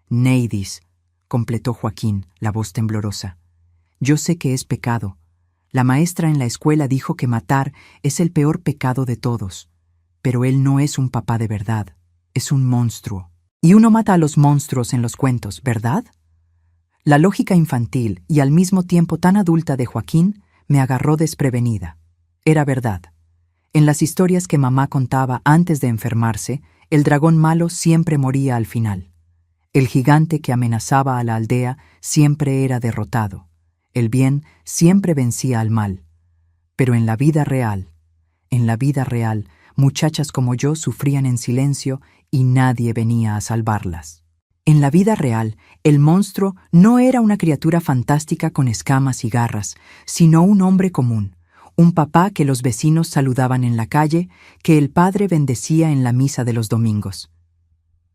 «Neidis», completó Joaquín, la voz temblorosa. «Yo sé que es pecado. La maestra en la escuela dijo que matar es el peor pecado de todos. Pero él no es un papá de verdad, es un monstruo. Y uno mata a los monstruos en los cuentos, ¿verdad?». La lógica infantil y al mismo tiempo tan adulta de Joaquín me agarró desprevenida. Era verdad. En las historias que mamá contaba antes de enfermarse, el dragón malo siempre moría al final. El gigante que amenazaba a la aldea siempre era derrotado. El bien siempre vencía al mal. Pero en la vida real, muchachas como yo sufrían en silencio y nadie venía a salvarlas. En la vida real, el monstruo no era una criatura fantástica con escamas y garras, sino un hombre común, un papá que los vecinos saludaban en la calle, que el padre bendecía en la misa de los domingos.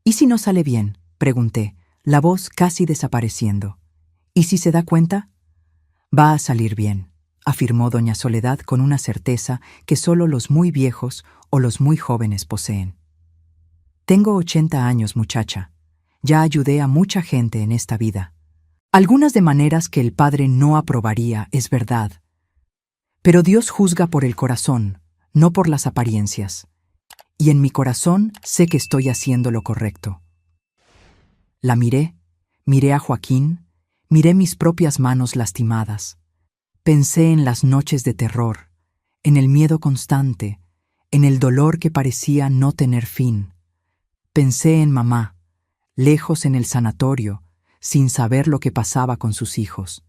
«¿Y si no sale bien?», pregunté, la voz casi desapareciendo. «¿Y si se da cuenta?». «Va a salir bien», afirmó doña Soledad con una certeza que solo los muy viejos o los muy jóvenes poseen. Tengo 80 años, muchacha. Ya ayudé a mucha gente en esta vida. Algunas de maneras que el Padre no aprobaría, es verdad. Pero Dios juzga por el corazón, no por las apariencias. Y en mi corazón sé que estoy haciendo lo correcto. La miré a Joaquín, miré mis propias manos lastimadas. Pensé en las noches de terror, en el miedo constante, en el dolor que parecía no tener fin. Pensé en mamá, lejos en el sanatorio, sin saber lo que pasaba con sus hijos.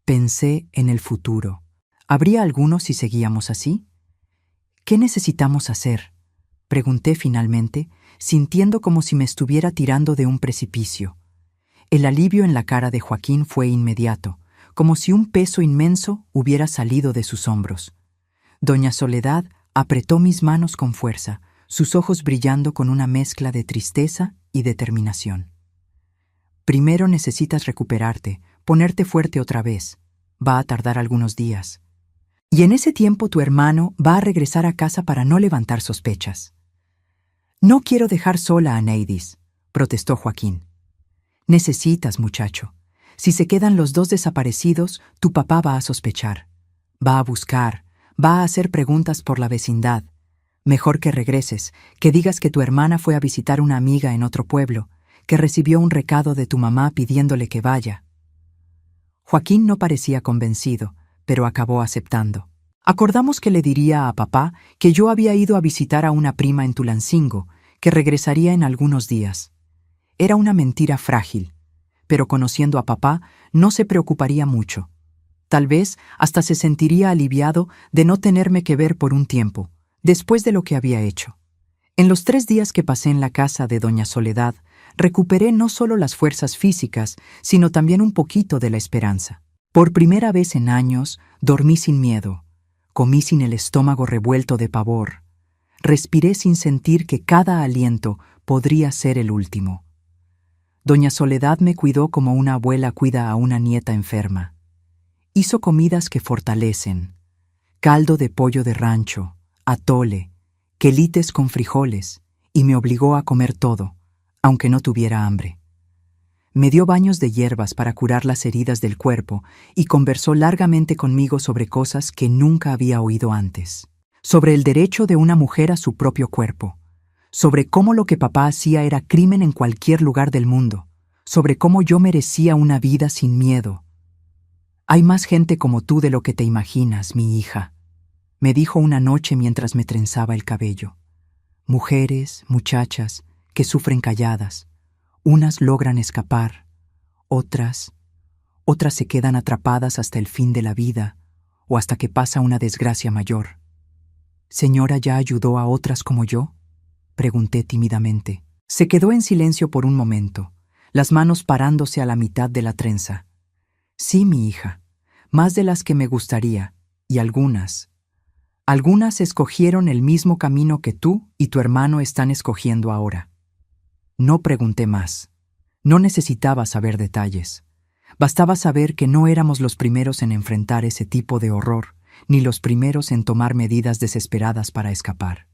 Pensé en el futuro. ¿Habría alguno si seguíamos así? ¿Qué necesitamos hacer?, pregunté finalmente, sintiendo como si me estuviera tirando de un precipicio. El alivio en la cara de Joaquín fue inmediato, como si un peso inmenso hubiera salido de sus hombros. Doña Soledad apretó mis manos con fuerza, sus ojos brillando con una mezcla de tristeza y determinación. Primero necesitas recuperarte, ponerte fuerte otra vez. Va a tardar algunos días. Y en ese tiempo tu hermano va a regresar a casa para no levantar sospechas. No quiero dejar sola a Neidis, protestó Joaquín. Necesitas, muchacho. Si se quedan los dos desaparecidos, tu papá va a sospechar. Va a buscar, va a hacer preguntas por la vecindad. Mejor que regreses, que digas que tu hermana fue a visitar una amiga en otro pueblo, que recibió un recado de tu mamá pidiéndole que vaya. Joaquín no parecía convencido, pero acabó aceptando. Acordamos que le diría a papá que yo había ido a visitar a una prima en Tulancingo, que regresaría en algunos días. Era una mentira frágil, pero conociendo a papá no se preocuparía mucho. Tal vez hasta se sentiría aliviado de no tenerme que ver por un tiempo, después de lo que había hecho. En los 3 días que pasé en la casa de doña Soledad, recuperé no solo las fuerzas físicas, sino también un poquito de la esperanza. Por primera vez en años, dormí sin miedo. Comí sin el estómago revuelto de pavor. Respiré sin sentir que cada aliento podría ser el último. Doña Soledad me cuidó como una abuela cuida a una nieta enferma. Hizo comidas que fortalecen: caldo de pollo de rancho, atole, quelites con frijoles, y me obligó a comer todo, aunque no tuviera hambre. Me dio baños de hierbas para curar las heridas del cuerpo y conversó largamente conmigo sobre cosas que nunca había oído antes. Sobre el derecho de una mujer a su propio cuerpo. Sobre cómo lo que papá hacía era crimen en cualquier lugar del mundo. Sobre cómo yo merecía una vida sin miedo. Hay más gente como tú de lo que te imaginas, mi hija, me dijo una noche mientras me trenzaba el cabello. Mujeres, muchachas, que sufren calladas. Unas logran escapar, otras se quedan atrapadas hasta el fin de la vida o hasta que pasa una desgracia mayor. ¿Señora ya ayudó a otras como yo?, pregunté tímidamente. Se quedó en silencio por un momento, las manos parándose a la mitad de la trenza. Sí, mi hija, más de las que me gustaría, y algunas escogieron el mismo camino que tú y tu hermano están escogiendo ahora. No pregunté más. No necesitaba saber detalles. Bastaba saber que no éramos los primeros en enfrentar ese tipo de horror, ni los primeros en tomar medidas desesperadas para escapar.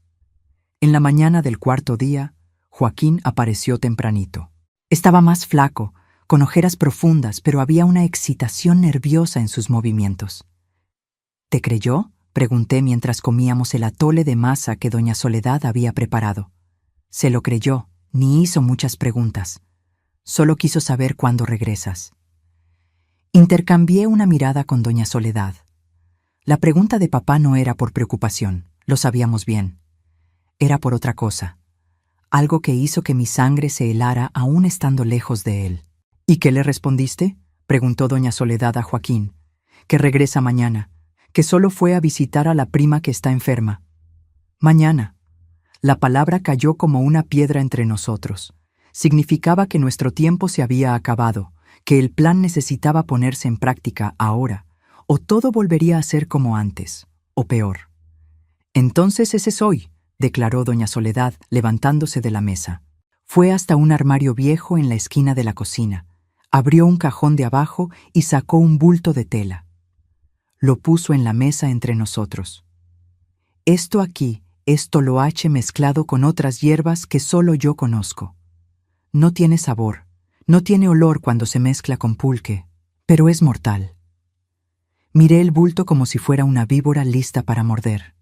En la mañana del 4.º día, Joaquín apareció tempranito. Estaba más flaco, con ojeras profundas, pero había una excitación nerviosa en sus movimientos. ¿Te creyó?, pregunté mientras comíamos el atole de masa que doña Soledad había preparado. Se lo creyó. Ni hizo muchas preguntas. Solo quiso saber cuándo regresas. Intercambié una mirada con doña Soledad. La pregunta de papá no era por preocupación, lo sabíamos bien. Era por otra cosa. Algo que hizo que mi sangre se helara aún estando lejos de él. ¿Y qué le respondiste?, preguntó doña Soledad a Joaquín. Que regresa mañana, que solo fue a visitar a la prima que está enferma. Mañana. La palabra cayó como una piedra entre nosotros. Significaba que nuestro tiempo se había acabado, que el plan necesitaba ponerse en práctica ahora, o todo volvería a ser como antes, o peor. Entonces ese soy, declaró doña Soledad, levantándose de la mesa. Fue hasta un armario viejo en la esquina de la cocina, abrió un cajón de abajo y sacó un bulto de tela. Lo puso en la mesa entre nosotros. Esto aquí Es toloache mezclado con otras hierbas que solo yo conozco. No tiene sabor, no tiene olor cuando se mezcla con pulque, pero es mortal. Miré el bulto como si fuera una víbora lista para morder.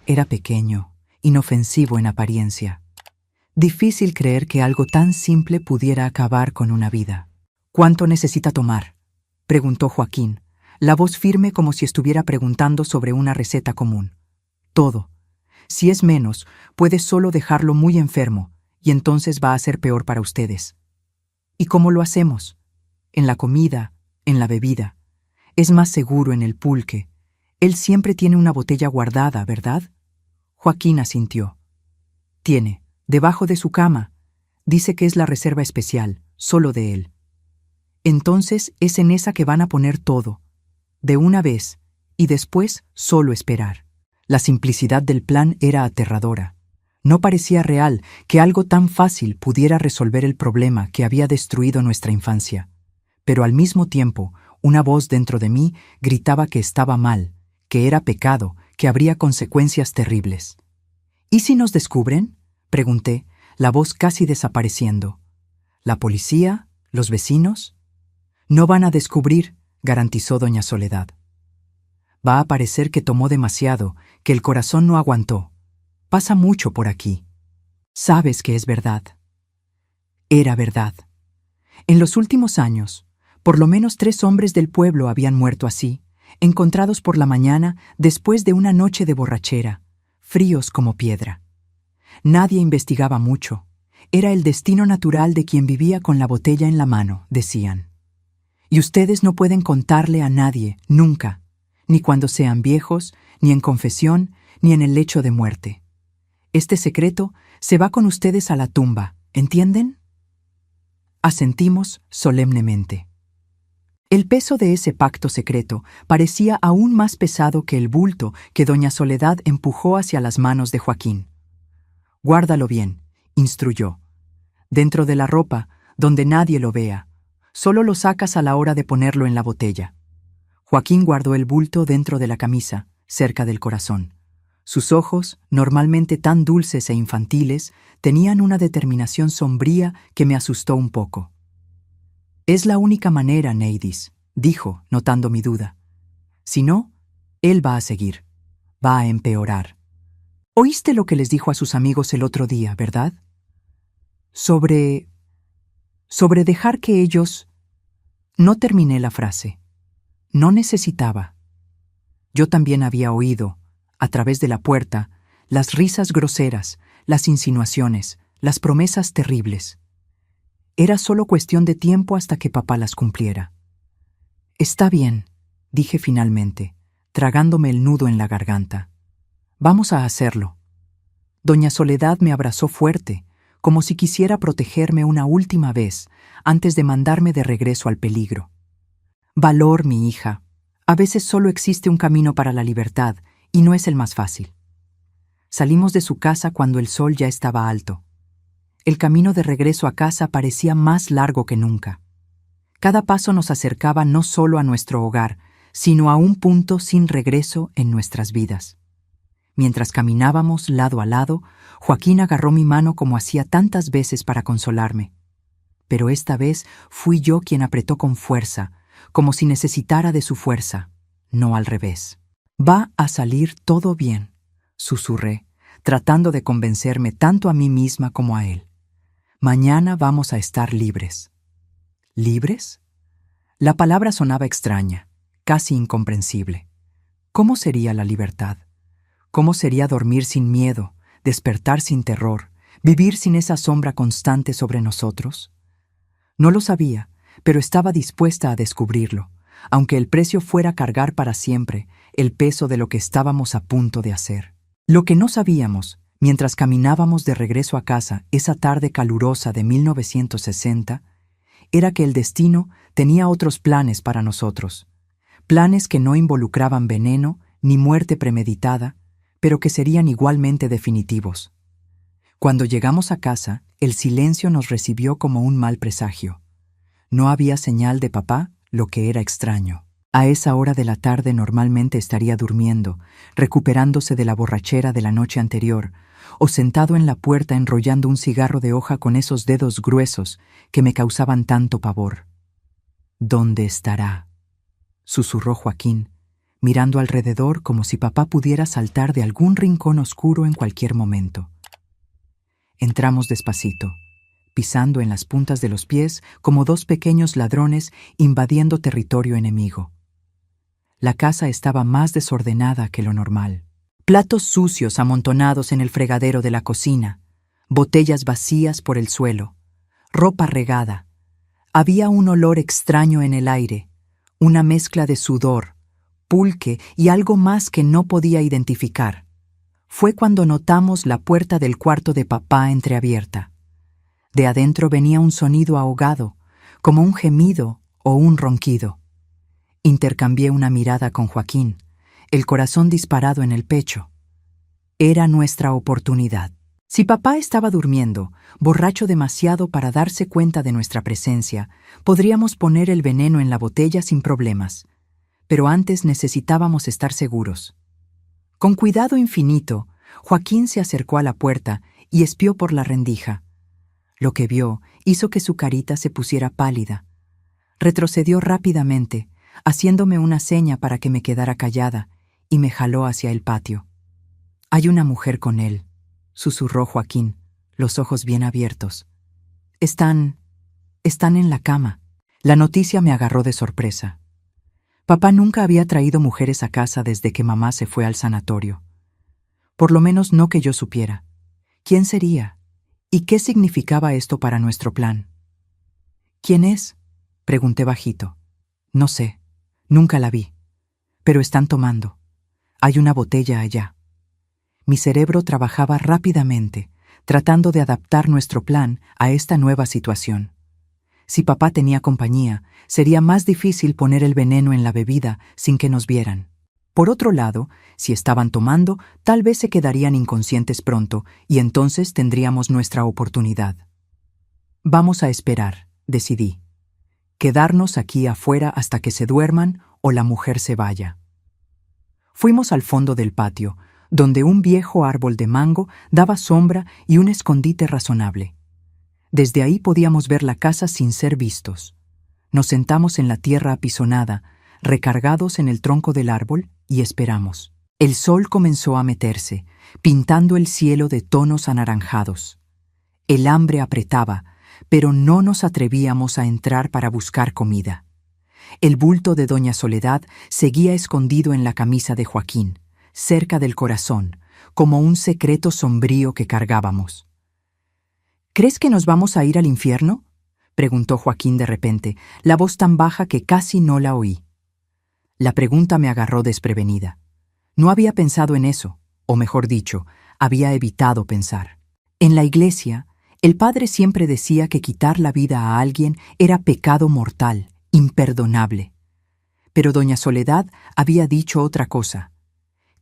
Era pequeño, inofensivo en apariencia. Difícil creer que algo tan simple pudiera acabar con una vida. ¿Cuánto necesita tomar?, preguntó Joaquín, la voz firme como si estuviera preguntando sobre una receta común. Todo. Si es menos, puede solo dejarlo muy enfermo, y entonces va a ser peor para ustedes. ¿Y cómo lo hacemos? En la comida, en la bebida. Es más seguro en el pulque. Él siempre tiene una botella guardada, ¿verdad? Joaquín asintió. Tiene, debajo de su cama. Dice que es la reserva especial, solo de él. Entonces es en esa que van a poner todo, de una vez, y después solo esperar. La simplicidad del plan era aterradora. No parecía real que algo tan fácil pudiera resolver el problema que había destruido nuestra infancia. Pero al mismo tiempo, una voz dentro de mí gritaba que estaba mal, que era pecado, que habría consecuencias terribles. ¿Y si nos descubren?, pregunté, la voz casi desapareciendo. ¿La policía? ¿Los vecinos? No van a descubrir, garantizó doña Soledad. Va a parecer que tomó demasiado, que el corazón no aguantó. Pasa mucho por aquí. Sabes que es verdad. Era verdad. En los últimos años, por lo menos 3 hombres del pueblo habían muerto así, encontrados por la mañana después de una noche de borrachera, fríos como piedra. Nadie investigaba mucho. Era el destino natural de quien vivía con la botella en la mano, decían. Y ustedes no pueden contarle a nadie, nunca, ni cuando sean viejos, ni en confesión, ni en el lecho de muerte. Este secreto se va con ustedes a la tumba, ¿entienden? Asentimos solemnemente. El peso de ese pacto secreto parecía aún más pesado que el bulto que doña Soledad empujó hacia las manos de Joaquín. Guárdalo bien, instruyó. Dentro de la ropa, donde nadie lo vea. Solo lo sacas a la hora de ponerlo en la botella. Joaquín guardó el bulto dentro de la camisa, cerca del corazón. Sus ojos, normalmente tan dulces e infantiles, tenían una determinación sombría que me asustó un poco. Es la única manera, Neidis, dijo, notando mi duda. Si no, él va a seguir. Va a empeorar. Oíste lo que les dijo a sus amigos el otro día, ¿verdad? Sobre dejar que ellos... No terminé la frase. No necesitaba. Yo también había oído, a través de la puerta, las risas groseras, las insinuaciones, las promesas terribles. Era solo cuestión de tiempo hasta que papá las cumpliera. Está bien, dije finalmente, tragándome el nudo en la garganta. Vamos a hacerlo. Doña Soledad me abrazó fuerte, como si quisiera protegerme una última vez antes de mandarme de regreso al peligro. Valor, mi hija. A veces solo existe un camino para la libertad, y no es el más fácil. Salimos de su casa cuando el sol ya estaba alto. El camino de regreso a casa parecía más largo que nunca. Cada paso nos acercaba no solo a nuestro hogar, sino a un punto sin regreso en nuestras vidas. Mientras caminábamos lado a lado, Joaquín agarró mi mano como hacía tantas veces para consolarme. Pero esta vez fui yo quien apretó con fuerza, como si necesitara de su fuerza, no al revés. Va a salir todo bien, susurré, tratando de convencerme tanto a mí misma como a él. Mañana vamos a estar libres. ¿Libres? La palabra sonaba extraña, casi incomprensible. ¿Cómo sería la libertad? ¿Cómo sería dormir sin miedo, despertar sin terror, vivir sin esa sombra constante sobre nosotros? No lo sabía, pero estaba dispuesta a descubrirlo, aunque el precio fuera cargar para siempre el peso de lo que estábamos a punto de hacer. Lo que no sabíamos, mientras caminábamos de regreso a casa esa tarde calurosa de 1960, era que el destino tenía otros planes para nosotros, planes que no involucraban veneno ni muerte premeditada, pero que serían igualmente definitivos. Cuando llegamos a casa, el silencio nos recibió como un mal presagio. No había señal de papá, lo que era extraño. A esa hora de la tarde normalmente estaría durmiendo, recuperándose de la borrachera de la noche anterior, o sentado en la puerta enrollando un cigarro de hoja con esos dedos gruesos que me causaban tanto pavor. ¿Dónde estará?, susurró Joaquín, mirando alrededor como si papá pudiera saltar de algún rincón oscuro en cualquier momento. Entramos despacito, pisando en las puntas de los pies como dos pequeños ladrones invadiendo territorio enemigo. La casa estaba más desordenada que lo normal. Platos sucios amontonados en el fregadero de la cocina, botellas vacías por el suelo, ropa regada. Había un olor extraño en el aire, una mezcla de sudor, pulque y algo más que no podía identificar. Fue cuando notamos la puerta del cuarto de papá entreabierta. De adentro venía un sonido ahogado, como un gemido o un ronquido. Intercambié una mirada con Joaquín, el corazón disparado en el pecho. Era nuestra oportunidad. Si papá estaba durmiendo, borracho demasiado para darse cuenta de nuestra presencia, podríamos poner el veneno en la botella sin problemas. Pero antes necesitábamos estar seguros. Con cuidado infinito, Joaquín se acercó a la puerta y espió por la rendija. Lo que vio hizo que su carita se pusiera pálida. Retrocedió rápidamente, haciéndome una seña para que me quedara callada, y me jaló hacia el patio. «Hay una mujer con él», susurró Joaquín, los ojos bien abiertos. Están en la cama». La noticia me agarró de sorpresa. Papá nunca había traído mujeres a casa desde que mamá se fue al sanatorio. Por lo menos no que yo supiera. ¿Quién sería? ¿Y qué significaba esto para nuestro plan? «¿Quién es?», pregunté bajito. «No sé. Nunca la vi. Pero están tomando. Hay una botella allá». Mi cerebro trabajaba rápidamente, tratando de adaptar nuestro plan a esta nueva situación. Si papá tenía compañía, sería más difícil poner el veneno en la bebida sin que nos vieran. Por otro lado, si estaban tomando, tal vez se quedarían inconscientes pronto y entonces tendríamos nuestra oportunidad. «Vamos a esperar», decidí. «Quedarnos aquí afuera hasta que se duerman o la mujer se vaya». Fuimos al fondo del patio, donde un viejo árbol de mango daba sombra y un escondite razonable. Desde ahí podíamos ver la casa sin ser vistos. Nos sentamos en la tierra apisonada, recargados en el tronco del árbol, y esperamos. El sol comenzó a meterse, pintando el cielo de tonos anaranjados. El hambre apretaba, pero no nos atrevíamos a entrar para buscar comida. El bulto de doña Soledad seguía escondido en la camisa de Joaquín, cerca del corazón, como un secreto sombrío que cargábamos. «¿Crees que nos vamos a ir al infierno?», preguntó Joaquín de repente, la voz tan baja que casi no la oí. La pregunta me agarró desprevenida. No había pensado en eso, o mejor dicho, había evitado pensar. En la iglesia, el padre siempre decía que quitar la vida a alguien era pecado mortal, imperdonable. Pero doña Soledad había dicho otra cosa,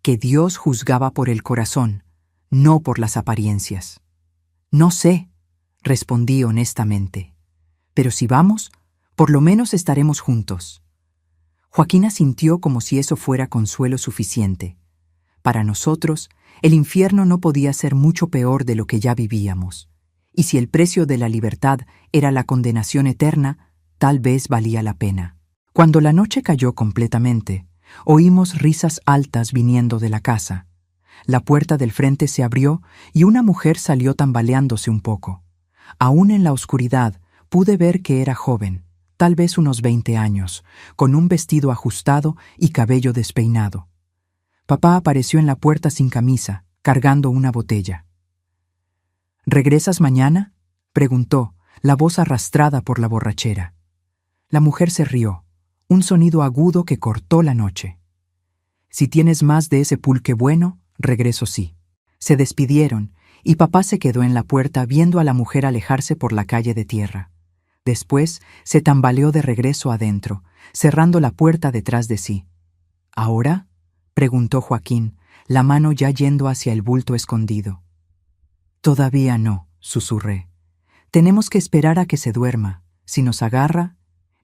que Dios juzgaba por el corazón, no por las apariencias. «No sé», respondí honestamente. «Pero si vamos, por lo menos estaremos juntos». Joaquín asintió como si eso fuera consuelo suficiente. Para nosotros, el infierno no podía ser mucho peor de lo que ya vivíamos. Y si el precio de la libertad era la condenación eterna, tal vez valía la pena. Cuando la noche cayó completamente, oímos risas altas viniendo de la casa. La puerta del frente se abrió y una mujer salió tambaleándose un poco. Aún en la oscuridad pude ver que era joven, tal vez unos 20 años, con un vestido ajustado y cabello despeinado. Papá apareció en la puerta sin camisa, cargando una botella. «¿Regresas mañana?», preguntó, la voz arrastrada por la borrachera. La mujer se rió, un sonido agudo que cortó la noche. «Si tienes más de ese pulque bueno, regreso sí». Se despidieron y papá se quedó en la puerta viendo a la mujer alejarse por la calle de tierra. Después se tambaleó de regreso adentro, cerrando la puerta detrás de sí. «¿Ahora?», preguntó Joaquín, la mano ya yendo hacia el bulto escondido. «Todavía no», susurré. «Tenemos que esperar a que se duerma. Si nos agarra…»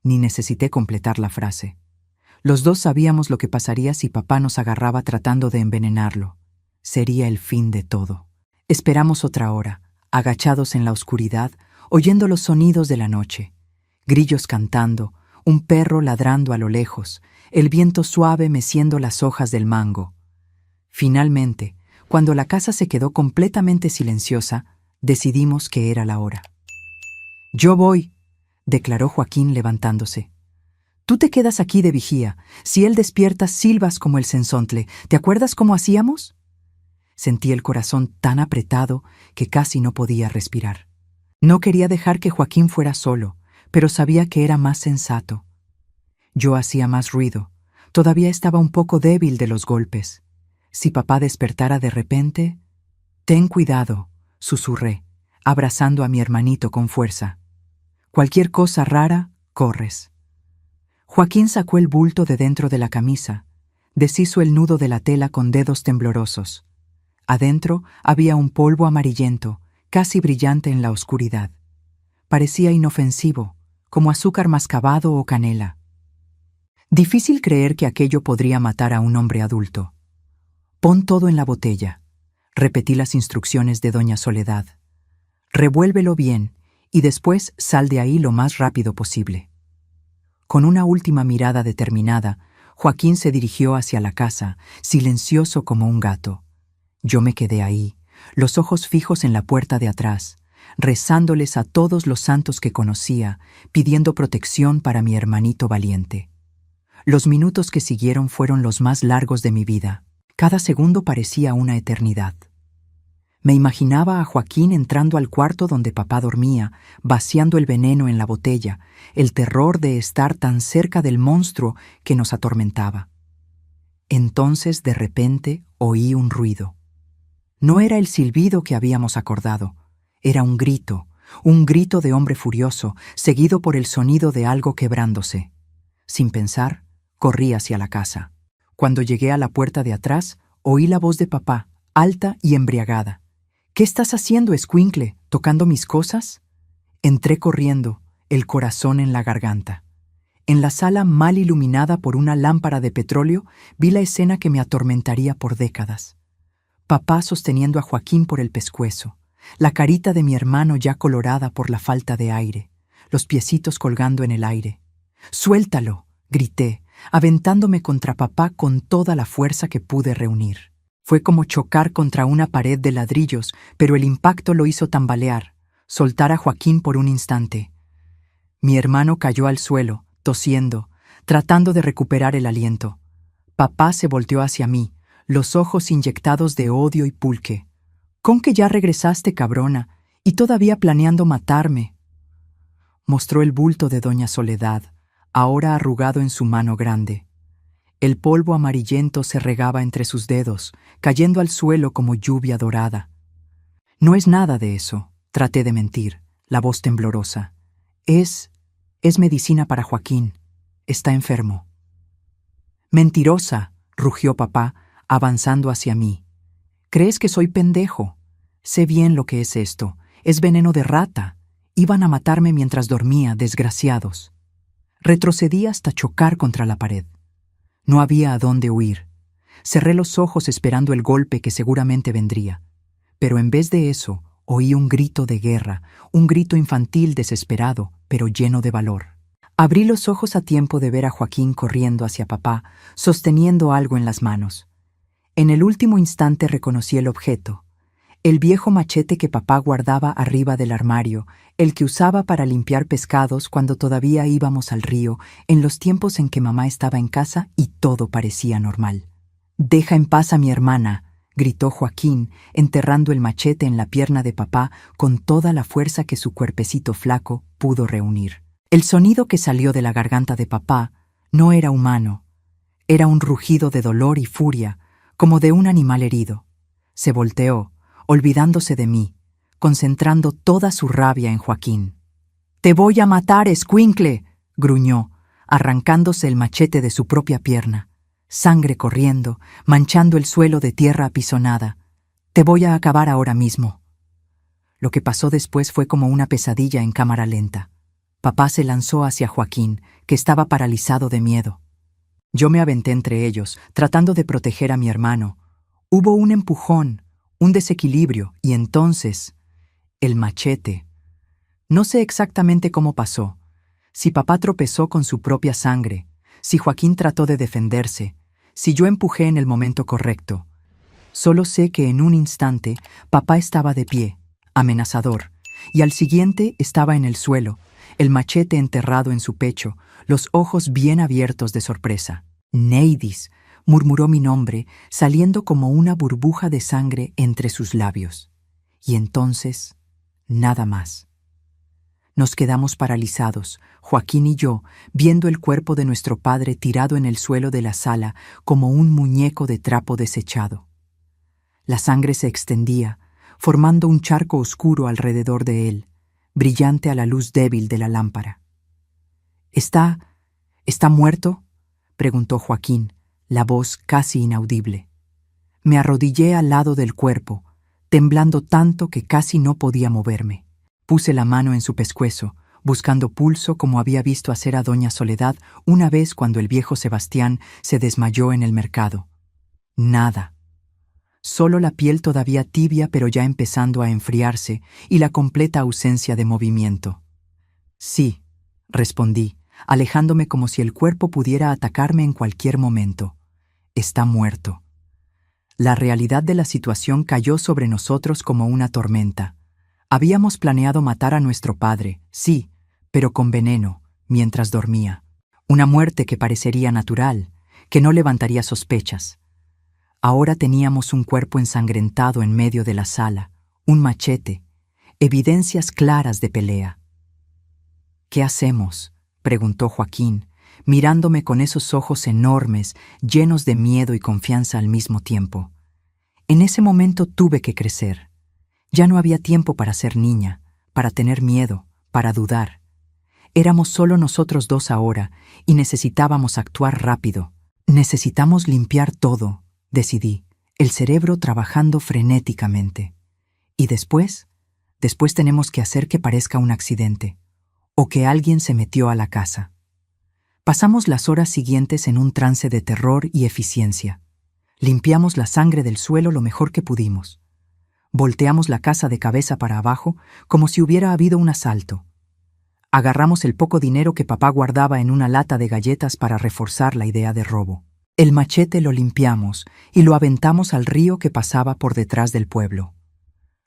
Ni necesité completar la frase. Los dos sabíamos lo que pasaría si papá nos agarraba tratando de envenenarlo. Sería el fin de todo. Esperamos otra hora, agachados en la oscuridad, oyendo los sonidos de la noche. Grillos cantando, un perro ladrando a lo lejos, el viento suave meciendo las hojas del mango. Finalmente, cuando la casa se quedó completamente silenciosa, decidimos que era la hora. «Yo voy», declaró Joaquín levantándose. «Tú te quedas aquí de vigía. Si él despierta, silbas como el censontle. ¿Te acuerdas cómo hacíamos?» Sentí el corazón tan apretado que casi no podía respirar. No quería dejar que Joaquín fuera solo, pero sabía que era más sensato. Yo hacía más ruido. Todavía estaba un poco débil de los golpes. Si papá despertara de repente... «Ten cuidado», susurré, abrazando a mi hermanito con fuerza. «Cualquier cosa rara, corres». Joaquín sacó el bulto de dentro de la camisa, deshizo el nudo de la tela con dedos temblorosos. Adentro había un polvo amarillento, casi brillante en la oscuridad. Parecía inofensivo, como azúcar mascabado o canela. Difícil creer que aquello podría matar a un hombre adulto. «Pon todo en la botella», repetí las instrucciones de doña Soledad. «Revuélvelo bien y después sal de ahí lo más rápido posible». Con una última mirada determinada, Joaquín se dirigió hacia la casa, silencioso como un gato. Yo me quedé ahí, los ojos fijos en la puerta de atrás, rezándoles a todos los santos que conocía, pidiendo protección para mi hermanito valiente. Los minutos que siguieron fueron los más largos de mi vida. Cada segundo parecía una eternidad. Me imaginaba a Joaquín entrando al cuarto donde papá dormía, vaciando el veneno en la botella, el terror de estar tan cerca del monstruo que nos atormentaba. Entonces, de repente, oí un ruido. No era el silbido que habíamos acordado, era un grito de hombre furioso, seguido por el sonido de algo quebrándose. Sin pensar, corrí hacia la casa. Cuando llegué a la puerta de atrás, oí la voz de papá, alta y embriagada. «¿Qué estás haciendo, escuincle? ¿Tocando mis cosas?» Entré corriendo, el corazón en la garganta. En la sala mal iluminada por una lámpara de petróleo, vi la escena que me atormentaría por décadas. Papá sosteniendo a Joaquín por el pescuezo, la carita de mi hermano ya colorada por la falta de aire, los piecitos colgando en el aire. «¡Suéltalo!», grité, aventándome contra papá con toda la fuerza que pude reunir. Fue como chocar contra una pared de ladrillos, pero el impacto lo hizo tambalear, soltar a Joaquín por un instante. Mi hermano cayó al suelo, tosiendo, tratando de recuperar el aliento. Papá se volteó hacia mí, los ojos inyectados de odio y pulque. «¿Con que ya regresaste, cabrona? Y todavía planeando matarme». Mostró el bulto de doña Soledad, ahora arrugado en su mano grande. El polvo amarillento se regaba entre sus dedos, cayendo al suelo como lluvia dorada. «No es nada de eso», traté de mentir, la voz temblorosa. Es medicina para Joaquín. Está enfermo». «Mentirosa», rugió papá, avanzando hacia mí. «¿Crees que soy pendejo? Sé bien lo que es esto. Es veneno de rata. Iban a matarme mientras dormía, desgraciados». Retrocedí hasta chocar contra la pared. No había a dónde huir. Cerré los ojos esperando el golpe que seguramente vendría. Pero en vez de eso, oí un grito de guerra, un grito infantil desesperado, pero lleno de valor. Abrí los ojos a tiempo de ver a Joaquín corriendo hacia papá, sosteniendo algo en las manos. En el último instante reconocí el objeto. El viejo machete que papá guardaba arriba del armario, el que usaba para limpiar pescados cuando todavía íbamos al río, en los tiempos en que mamá estaba en casa y todo parecía normal. «Deja en paz a mi hermana», gritó Joaquín, enterrando el machete en la pierna de papá con toda la fuerza que su cuerpecito flaco pudo reunir. El sonido que salió de la garganta de papá no era humano. Era un rugido de dolor y furia, como de un animal herido. Se volteó, olvidándose de mí, concentrando toda su rabia en Joaquín. «Te voy a matar, escuincle», gruñó, arrancándose el machete de su propia pierna. Sangre corriendo, manchando el suelo de tierra apisonada. «Te voy a acabar ahora mismo». Lo que pasó después fue como una pesadilla en cámara lenta. Papá se lanzó hacia Joaquín, que estaba paralizado de miedo. Yo me aventé entre ellos, tratando de proteger a mi hermano. Hubo un empujón, un desequilibrio, y entonces, el machete. No sé exactamente cómo pasó, si papá tropezó con su propia sangre, si Joaquín trató de defenderse, si yo empujé en el momento correcto. Solo sé que en un instante papá estaba de pie, amenazador, y al siguiente estaba en el suelo, el machete enterrado en su pecho, los ojos bien abiertos de sorpresa. Neidis, murmuró mi nombre, saliendo como una burbuja de sangre entre sus labios. Y entonces, nada más. Nos quedamos paralizados, Joaquín y yo, viendo el cuerpo de nuestro padre tirado en el suelo de la sala como un muñeco de trapo desechado. La sangre se extendía, formando un charco oscuro alrededor de él, brillante a la luz débil de la lámpara. ¿Está muerto?», preguntó Joaquín, la voz casi inaudible. Me arrodillé al lado del cuerpo, temblando tanto que casi no podía moverme. Puse la mano en su pescuezo, buscando pulso como había visto hacer a doña Soledad una vez cuando el viejo Sebastián se desmayó en el mercado. Nada. Solo la piel todavía tibia pero ya empezando a enfriarse y la completa ausencia de movimiento. Sí, respondí, alejándome como si el cuerpo pudiera atacarme en cualquier momento. Está muerto. La realidad de la situación cayó sobre nosotros como una tormenta. Habíamos planeado matar a nuestro padre, sí, pero con veneno, mientras dormía. Una muerte que parecería natural, que no levantaría sospechas. Ahora teníamos un cuerpo ensangrentado en medio de la sala, un machete, evidencias claras de pelea. «¿Qué hacemos?», preguntó Joaquín, mirándome con esos ojos enormes, llenos de miedo y confianza al mismo tiempo. En ese momento tuve que crecer. Ya no había tiempo para ser niña, para tener miedo, para dudar. Éramos solo nosotros dos ahora y necesitábamos actuar rápido. Necesitamos limpiar todo, decidí, el cerebro trabajando frenéticamente. Y después tenemos que hacer que parezca un accidente, o que alguien se metió a la casa. Pasamos las horas siguientes en un trance de terror y eficiencia. Limpiamos la sangre del suelo lo mejor que pudimos. Volteamos la casa de cabeza para abajo como si hubiera habido un asalto. Agarramos el poco dinero que papá guardaba en una lata de galletas para reforzar la idea de robo. El machete lo limpiamos y lo aventamos al río que pasaba por detrás del pueblo.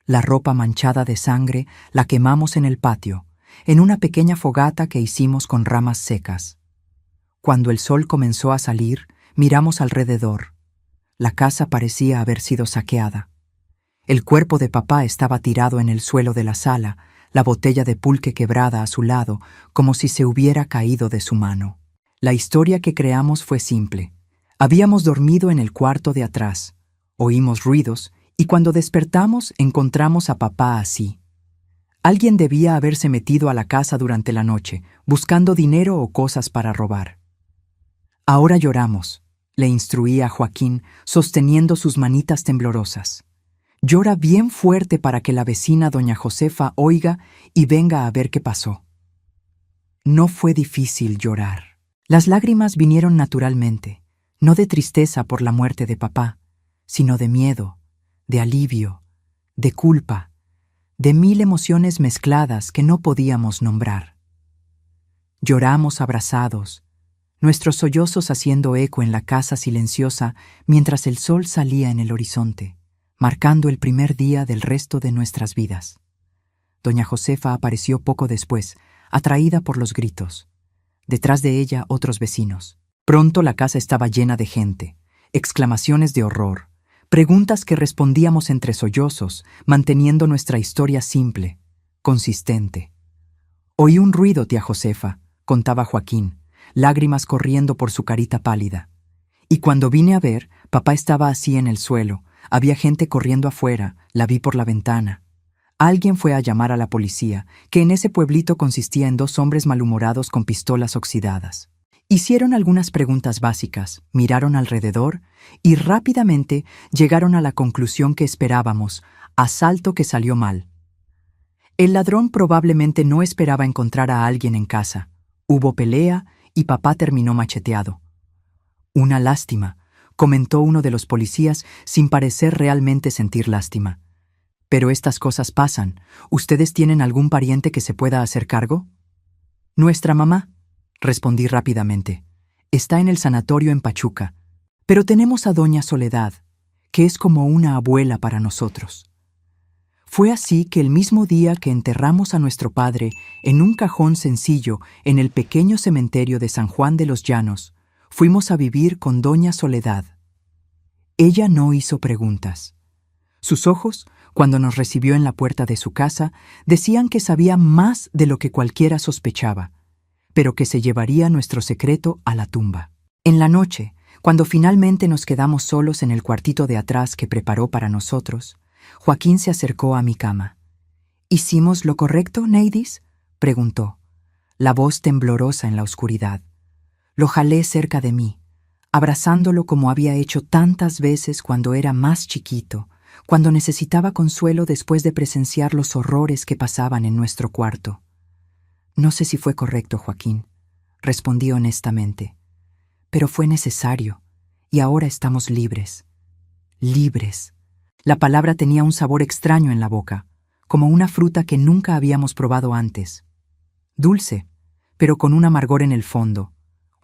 La ropa manchada de sangre la quemamos en el patio, en una pequeña fogata que hicimos con ramas secas. Cuando el sol comenzó a salir, miramos alrededor. La casa parecía haber sido saqueada. El cuerpo de papá estaba tirado en el suelo de la sala, la botella de pulque quebrada a su lado, como si se hubiera caído de su mano. La historia que creamos fue simple. Habíamos dormido en el cuarto de atrás. Oímos ruidos y cuando despertamos encontramos a papá así. Alguien debía haberse metido a la casa durante la noche, buscando dinero o cosas para robar. Ahora lloramos, le instruí a Joaquín, sosteniendo sus manitas temblorosas. Llora bien fuerte para que la vecina doña Josefa oiga y venga a ver qué pasó. No fue difícil llorar. Las lágrimas vinieron naturalmente, no de tristeza por la muerte de papá, sino de miedo, de alivio, de culpa, de 1000 emociones mezcladas que no podíamos nombrar. Lloramos abrazados, nuestros sollozos haciendo eco en la casa silenciosa mientras el sol salía en el horizonte, marcando el primer día del resto de nuestras vidas. Doña Josefa apareció poco después, atraída por los gritos. Detrás de ella otros vecinos. Pronto la casa estaba llena de gente, exclamaciones de horror, preguntas que respondíamos entre sollozos, manteniendo nuestra historia simple, consistente. «Oí un ruido, tía Josefa», contaba Joaquín, lágrimas corriendo por su carita pálida. «Y cuando vine a ver, papá estaba así en el suelo, había gente corriendo afuera, la vi por la ventana». Alguien fue a llamar a la policía, que en ese pueblito consistía en 2 hombres malhumorados con pistolas oxidadas. Hicieron algunas preguntas básicas, miraron alrededor y rápidamente llegaron a la conclusión que esperábamos: asalto que salió mal. El ladrón probablemente no esperaba encontrar a alguien en casa. Hubo pelea y papá terminó macheteado. Una lástima, comentó uno de los policías sin parecer realmente sentir lástima. Pero estas cosas pasan. ¿Ustedes tienen algún pariente que se pueda hacer cargo? Nuestra mamá, respondí rápidamente. Está en el sanatorio en Pachuca, pero tenemos a doña Soledad, que es como una abuela para nosotros. Fue así que el mismo día que enterramos a nuestro padre en un cajón sencillo en el pequeño cementerio de San Juan de los Llanos, fuimos a vivir con doña Soledad. Ella no hizo preguntas. Sus ojos, cuando nos recibió en la puerta de su casa, decían que sabía más de lo que cualquiera sospechaba, pero que se llevaría nuestro secreto a la tumba. En la noche, cuando finalmente nos quedamos solos en el cuartito de atrás que preparó para nosotros, Joaquín se acercó a mi cama. ¿Hicimos lo correcto, Neidis?, preguntó, la voz temblorosa en la oscuridad. Lo jalé cerca de mí, abrazándolo como había hecho tantas veces cuando era más chiquito, cuando necesitaba consuelo después de presenciar los horrores que pasaban en nuestro cuarto. No sé si fue correcto, Joaquín, respondí honestamente, pero fue necesario, y ahora estamos libres. Libres. La palabra tenía un sabor extraño en la boca, como una fruta que nunca habíamos probado antes. Dulce, pero con un amargor en el fondo,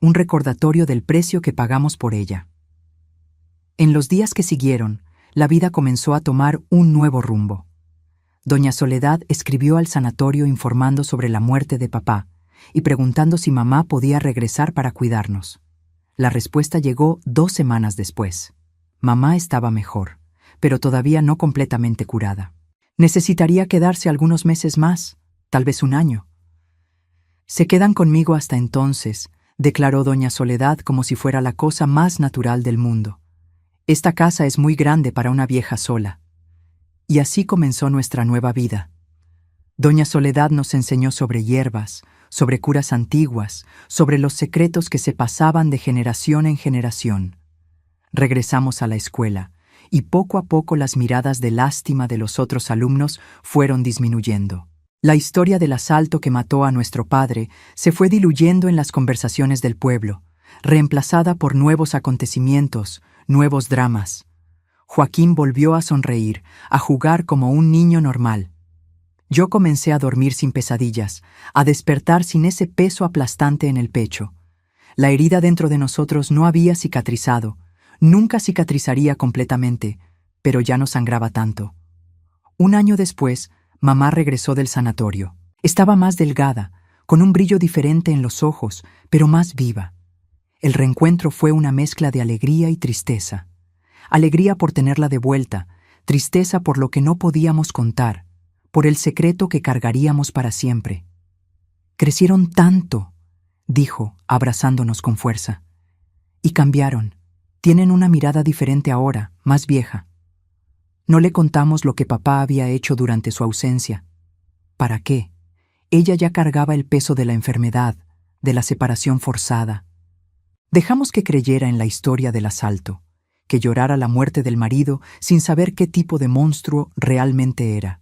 un recordatorio del precio que pagamos por ella. En los días que siguieron, la vida comenzó a tomar un nuevo rumbo. Doña Soledad escribió al sanatorio informando sobre la muerte de papá y preguntando si mamá podía regresar para cuidarnos. La respuesta llegó 2 semanas después. Mamá estaba mejor, pero todavía no completamente curada. Necesitaría quedarse algunos meses más, tal vez un año. Se quedan conmigo hasta entonces, declaró doña Soledad como si fuera la cosa más natural del mundo. Esta casa es muy grande para una vieja sola. Y así comenzó nuestra nueva vida. Doña Soledad nos enseñó sobre hierbas, sobre curas antiguas, sobre los secretos que se pasaban de generación en generación. Regresamos a la escuela, y poco a poco las miradas de lástima de los otros alumnos fueron disminuyendo. La historia del asalto que mató a nuestro padre se fue diluyendo en las conversaciones del pueblo, reemplazada por nuevos acontecimientos, nuevos dramas. Joaquín volvió a sonreír, a jugar como un niño normal. Yo comencé a dormir sin pesadillas, a despertar sin ese peso aplastante en el pecho. La herida dentro de nosotros no había cicatrizado, nunca cicatrizaría completamente, pero ya no sangraba tanto. Un año después, mamá regresó del sanatorio. Estaba más delgada, con un brillo diferente en los ojos, pero más viva. El reencuentro fue una mezcla de alegría y tristeza. Alegría por tenerla de vuelta, tristeza por lo que no podíamos contar, por el secreto que cargaríamos para siempre. Crecieron tanto, dijo, abrazándonos con fuerza. Y cambiaron. Tienen una mirada diferente ahora, más vieja. No le contamos lo que papá había hecho durante su ausencia. ¿Para qué? Ella ya cargaba el peso de la enfermedad, de la separación forzada. Dejamos que creyera en la historia del asalto, que llorara la muerte del marido sin saber qué tipo de monstruo realmente era.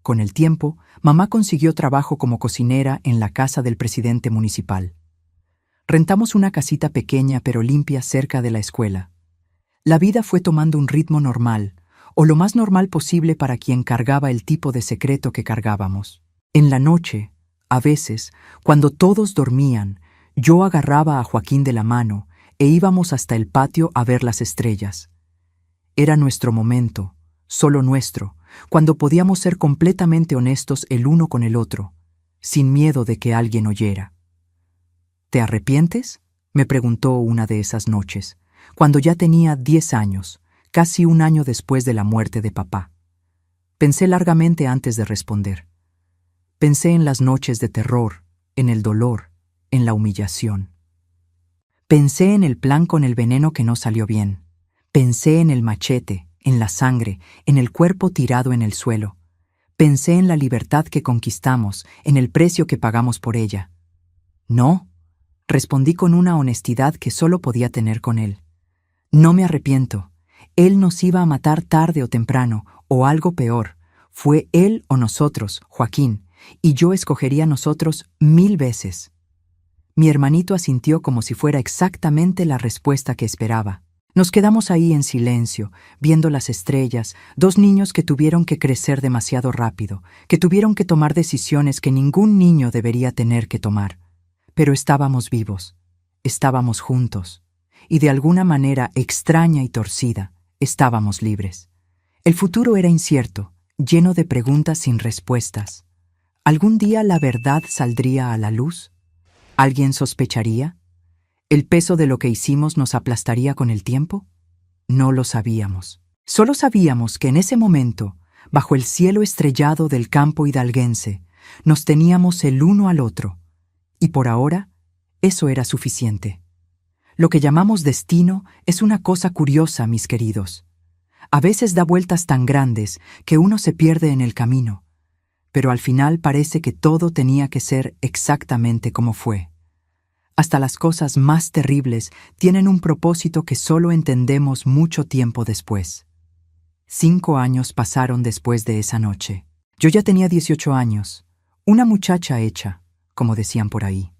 Con el tiempo, mamá consiguió trabajo como cocinera en la casa del presidente municipal. Rentamos una casita pequeña pero limpia cerca de la escuela. La vida fue tomando un ritmo normal, o lo más normal posible para quien cargaba el tipo de secreto que cargábamos. En la noche, a veces, cuando todos dormían, yo agarraba a Joaquín de la mano e íbamos hasta el patio a ver las estrellas. Era nuestro momento, solo nuestro, cuando podíamos ser completamente honestos el uno con el otro, sin miedo de que alguien oyera. ¿Te arrepientes?, me preguntó una de esas noches, cuando ya tenía 10 años, casi un año después de la muerte de papá. Pensé largamente antes de responder. Pensé en las noches de terror, en el dolor, en la humillación. Pensé en el plan con el veneno que no salió bien. Pensé en el machete, en la sangre, en el cuerpo tirado en el suelo. Pensé en la libertad que conquistamos, en el precio que pagamos por ella. No, respondí con una honestidad que solo podía tener con él. No me arrepiento. Él nos iba a matar tarde o temprano, o algo peor. Fue él o nosotros, Joaquín, y yo escogería nosotros 1000 veces. Mi hermanito asintió como si fuera exactamente la respuesta que esperaba. Nos quedamos ahí en silencio, viendo las estrellas, dos niños que tuvieron que crecer demasiado rápido, que tuvieron que tomar decisiones que ningún niño debería tener que tomar. Pero estábamos vivos, estábamos juntos, y de alguna manera extraña y torcida, estábamos libres. El futuro era incierto, lleno de preguntas sin respuestas. ¿Algún día la verdad saldría a la luz? ¿Alguien sospecharía? ¿El peso de lo que hicimos nos aplastaría con el tiempo? No lo sabíamos. Solo sabíamos que en ese momento, bajo el cielo estrellado del campo hidalguense, nos teníamos el uno al otro, y por ahora, eso era suficiente. Lo que llamamos destino es una cosa curiosa, mis queridos. A veces da vueltas tan grandes que uno se pierde en el camino, pero al final parece que todo tenía que ser exactamente como fue. Hasta las cosas más terribles tienen un propósito que solo entendemos mucho tiempo después. 5 años pasaron después de esa noche. Yo ya tenía 18 años, una muchacha hecha, como decían por ahí.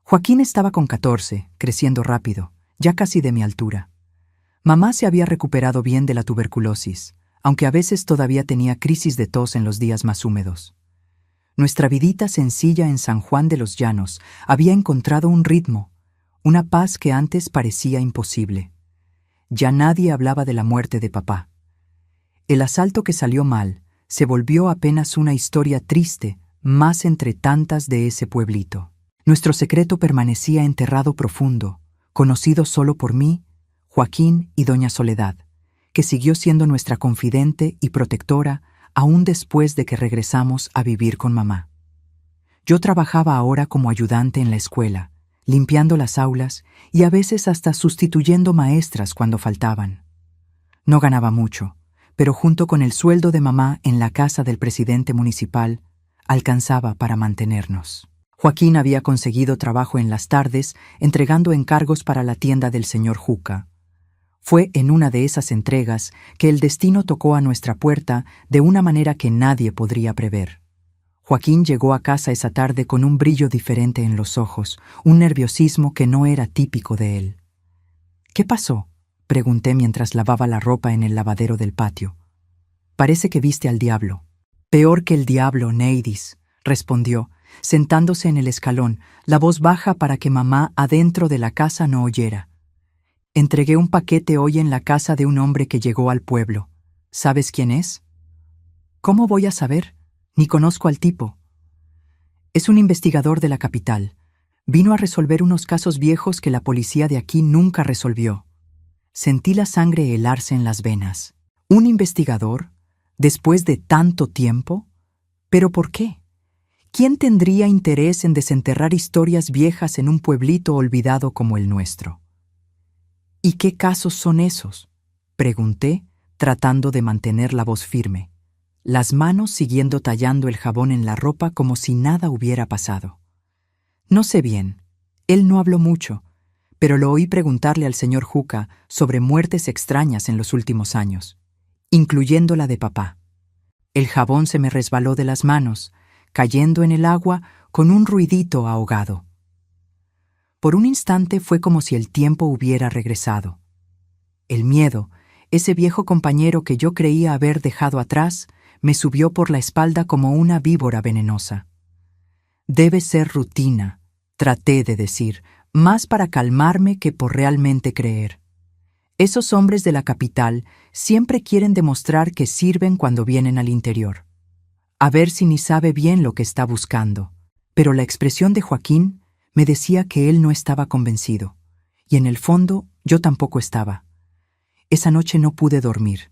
Joaquín estaba con 14, creciendo rápido, ya casi de mi altura. Mamá se había recuperado bien de la tuberculosis, aunque a veces todavía tenía crisis de tos en los días más húmedos. Nuestra vidita sencilla en San Juan de los Llanos había encontrado un ritmo, una paz que antes parecía imposible. Ya nadie hablaba de la muerte de papá. El asalto que salió mal se volvió apenas una historia triste, más entre tantas de ese pueblito. Nuestro secreto permanecía enterrado profundo, conocido solo por mí, Joaquín y doña Soledad, que siguió siendo nuestra confidente y protectora aún después de que regresamos a vivir con mamá. Yo trabajaba ahora como ayudante en la escuela, limpiando las aulas y a veces hasta sustituyendo maestras cuando faltaban. No ganaba mucho, pero junto con el sueldo de mamá en la casa del presidente municipal, alcanzaba para mantenernos. Joaquín había conseguido trabajo en las tardes, entregando encargos para la tienda del señor Juca. Fue en una de esas entregas que el destino tocó a nuestra puerta de una manera que nadie podría prever. Joaquín llegó a casa esa tarde con un brillo diferente en los ojos, un nerviosismo que no era típico de él. «¿Qué pasó?», pregunté mientras lavaba la ropa en el lavadero del patio. «Parece que viste al diablo». «Peor que el diablo, Neidis», respondió, sentándose en el escalón, la voz baja para que mamá adentro de la casa no oyera. «Entregué un paquete hoy en la casa de un hombre que llegó al pueblo. ¿Sabes quién es?» «¿Cómo voy a saber? Ni conozco al tipo». «Es un investigador de la capital. Vino a resolver unos casos viejos que la policía de aquí nunca resolvió». Sentí la sangre helarse en las venas. ¿Un investigador? ¿Después de tanto tiempo? ¿Pero por qué? ¿Quién tendría interés en desenterrar historias viejas en un pueblito olvidado como el nuestro? «¿Y qué casos son esos?», pregunté, tratando de mantener la voz firme, las manos siguiendo tallando el jabón en la ropa como si nada hubiera pasado. No sé bien, él no habló mucho, pero lo oí preguntarle al señor Juca sobre muertes extrañas en los últimos años, incluyendo la de papá. El jabón se me resbaló de las manos, cayendo en el agua con un ruidito ahogado. Por un instante fue como si el tiempo hubiera regresado. El miedo, ese viejo compañero que yo creía haber dejado atrás, me subió por la espalda como una víbora venenosa. «Debe ser rutina», traté de decir, más para calmarme que por realmente creer. Esos hombres de la capital siempre quieren demostrar que sirven cuando vienen al interior. A ver si ni sabe bien lo que está buscando. Pero la expresión de Joaquín me decía que él no estaba convencido, y en el fondo yo tampoco estaba. Esa noche no pude dormir.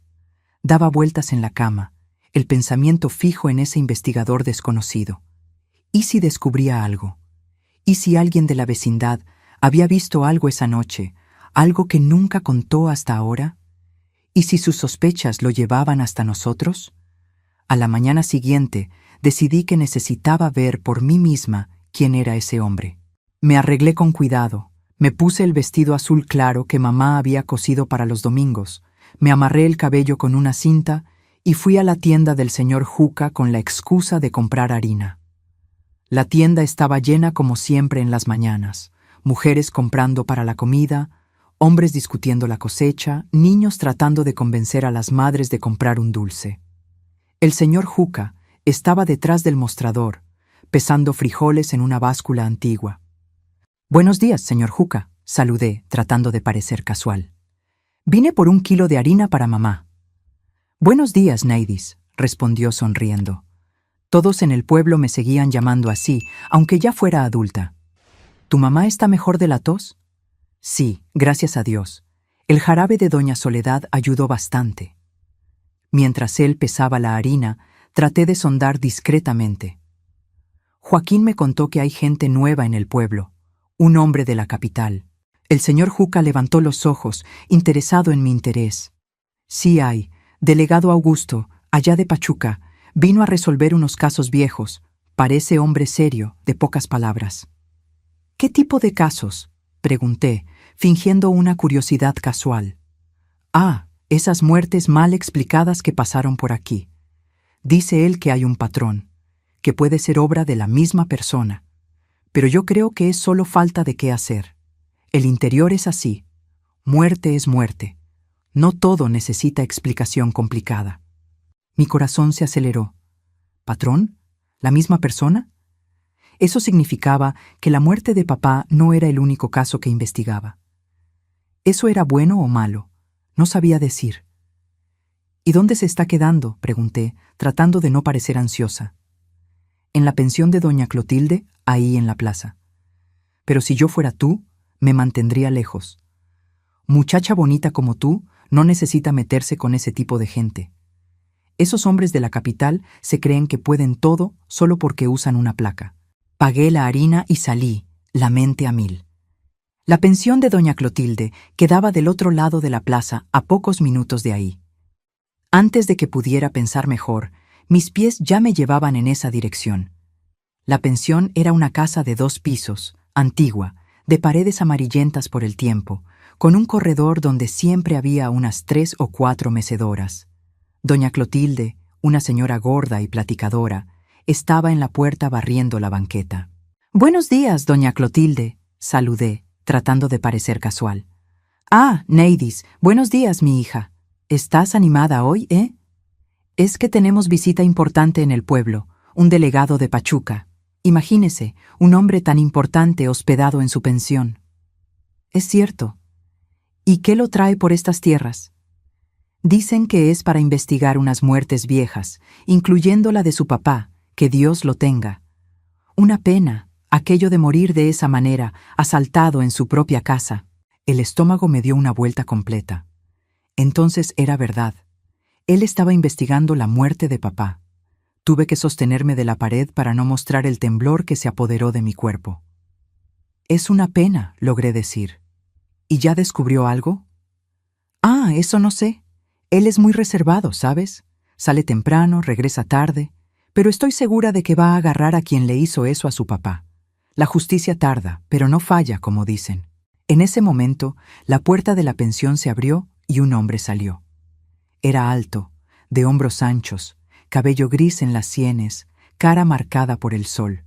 Daba vueltas en la cama, el pensamiento fijo en ese investigador desconocido. ¿Y si descubría algo? ¿Y si alguien de la vecindad había visto algo esa noche, algo que nunca contó hasta ahora? ¿Y si sus sospechas lo llevaban hasta nosotros? A la mañana siguiente decidí que necesitaba ver por mí misma quién era ese hombre. Me arreglé con cuidado, me puse el vestido azul claro que mamá había cosido para los domingos, me amarré el cabello con una cinta y fui a la tienda del señor Juca con la excusa de comprar harina. La tienda estaba llena como siempre en las mañanas, mujeres comprando para la comida, hombres discutiendo la cosecha, niños tratando de convencer a las madres de comprar un dulce. El señor Juca estaba detrás del mostrador, pesando frijoles en una báscula antigua. «Buenos días, señor Juca», saludé, tratando de parecer casual. «Vine por 1 kilo de harina para mamá». «Buenos días, Neidis», respondió sonriendo. Todos en el pueblo me seguían llamando así, aunque ya fuera adulta. «¿Tu mamá está mejor de la tos?» «Sí, gracias a Dios. El jarabe de doña Soledad ayudó bastante». Mientras él pesaba la harina, traté de sondar discretamente. «Joaquín me contó que hay gente nueva en el pueblo, un hombre de la capital». El señor Juca levantó los ojos, interesado en mi interés. «Sí hay, delegado Augusto, allá de Pachuca, vino a resolver unos casos viejos. Parece hombre serio, de pocas palabras». «¿Qué tipo de casos?», pregunté, fingiendo una curiosidad casual. «Ah, esas muertes mal explicadas que pasaron por aquí. Dice él que hay un patrón, que puede ser obra de la misma persona, pero yo creo que es solo falta de qué hacer. El interior es así. Muerte es muerte. No todo necesita explicación complicada». Mi corazón se aceleró. ¿Patrón? ¿La misma persona? Eso significaba que la muerte de papá no era el único caso que investigaba. ¿Eso era bueno o malo? No sabía decir. «¿Y dónde se está quedando?», pregunté, tratando de no parecer ansiosa. «En la pensión de doña Clotilde, ahí en la plaza. Pero si yo fuera tú, me mantendría lejos. Muchacha bonita como tú no necesita meterse con ese tipo de gente. Esos hombres de la capital se creen que pueden todo solo porque usan una placa». Pagué la harina y salí, la mente a mil. La pensión de doña Clotilde quedaba del otro lado de la plaza, a pocos minutos de ahí. Antes de que pudiera pensar mejor, mis pies ya me llevaban en esa dirección. La pensión era una casa de 2 pisos, antigua, de paredes amarillentas por el tiempo, con un corredor donde siempre había unas 3 o 4 mecedoras. Doña Clotilde, una señora gorda y platicadora, estaba en la puerta barriendo la banqueta. «Buenos días, doña Clotilde», saludé, tratando de parecer casual. «Ah, Neidis, buenos días, mi hija. ¿Estás animada hoy, eh? Es que tenemos visita importante en el pueblo, un delegado de Pachuca. Imagínese, un hombre tan importante hospedado en su pensión». «Es cierto. ¿Y qué lo trae por estas tierras?» «Dicen que es para investigar unas muertes viejas, incluyendo la de su papá, que Dios lo tenga. Una pena, aquello de morir de esa manera, asaltado en su propia casa». El estómago me dio una vuelta completa. Entonces era verdad. Él estaba investigando la muerte de papá. Tuve que sostenerme de la pared para no mostrar el temblor que se apoderó de mi cuerpo. «Es una pena», logré decir. «¿Y ya descubrió algo?» «Ah, eso no sé. Él es muy reservado, ¿sabes? Sale temprano, regresa tarde, pero estoy segura de que va a agarrar a quien le hizo eso a su papá. La justicia tarda, pero no falla, como dicen». En ese momento, la puerta de la pensión se abrió y un hombre salió. Era alto, de hombros anchos, cabello gris en las sienes, cara marcada por el sol.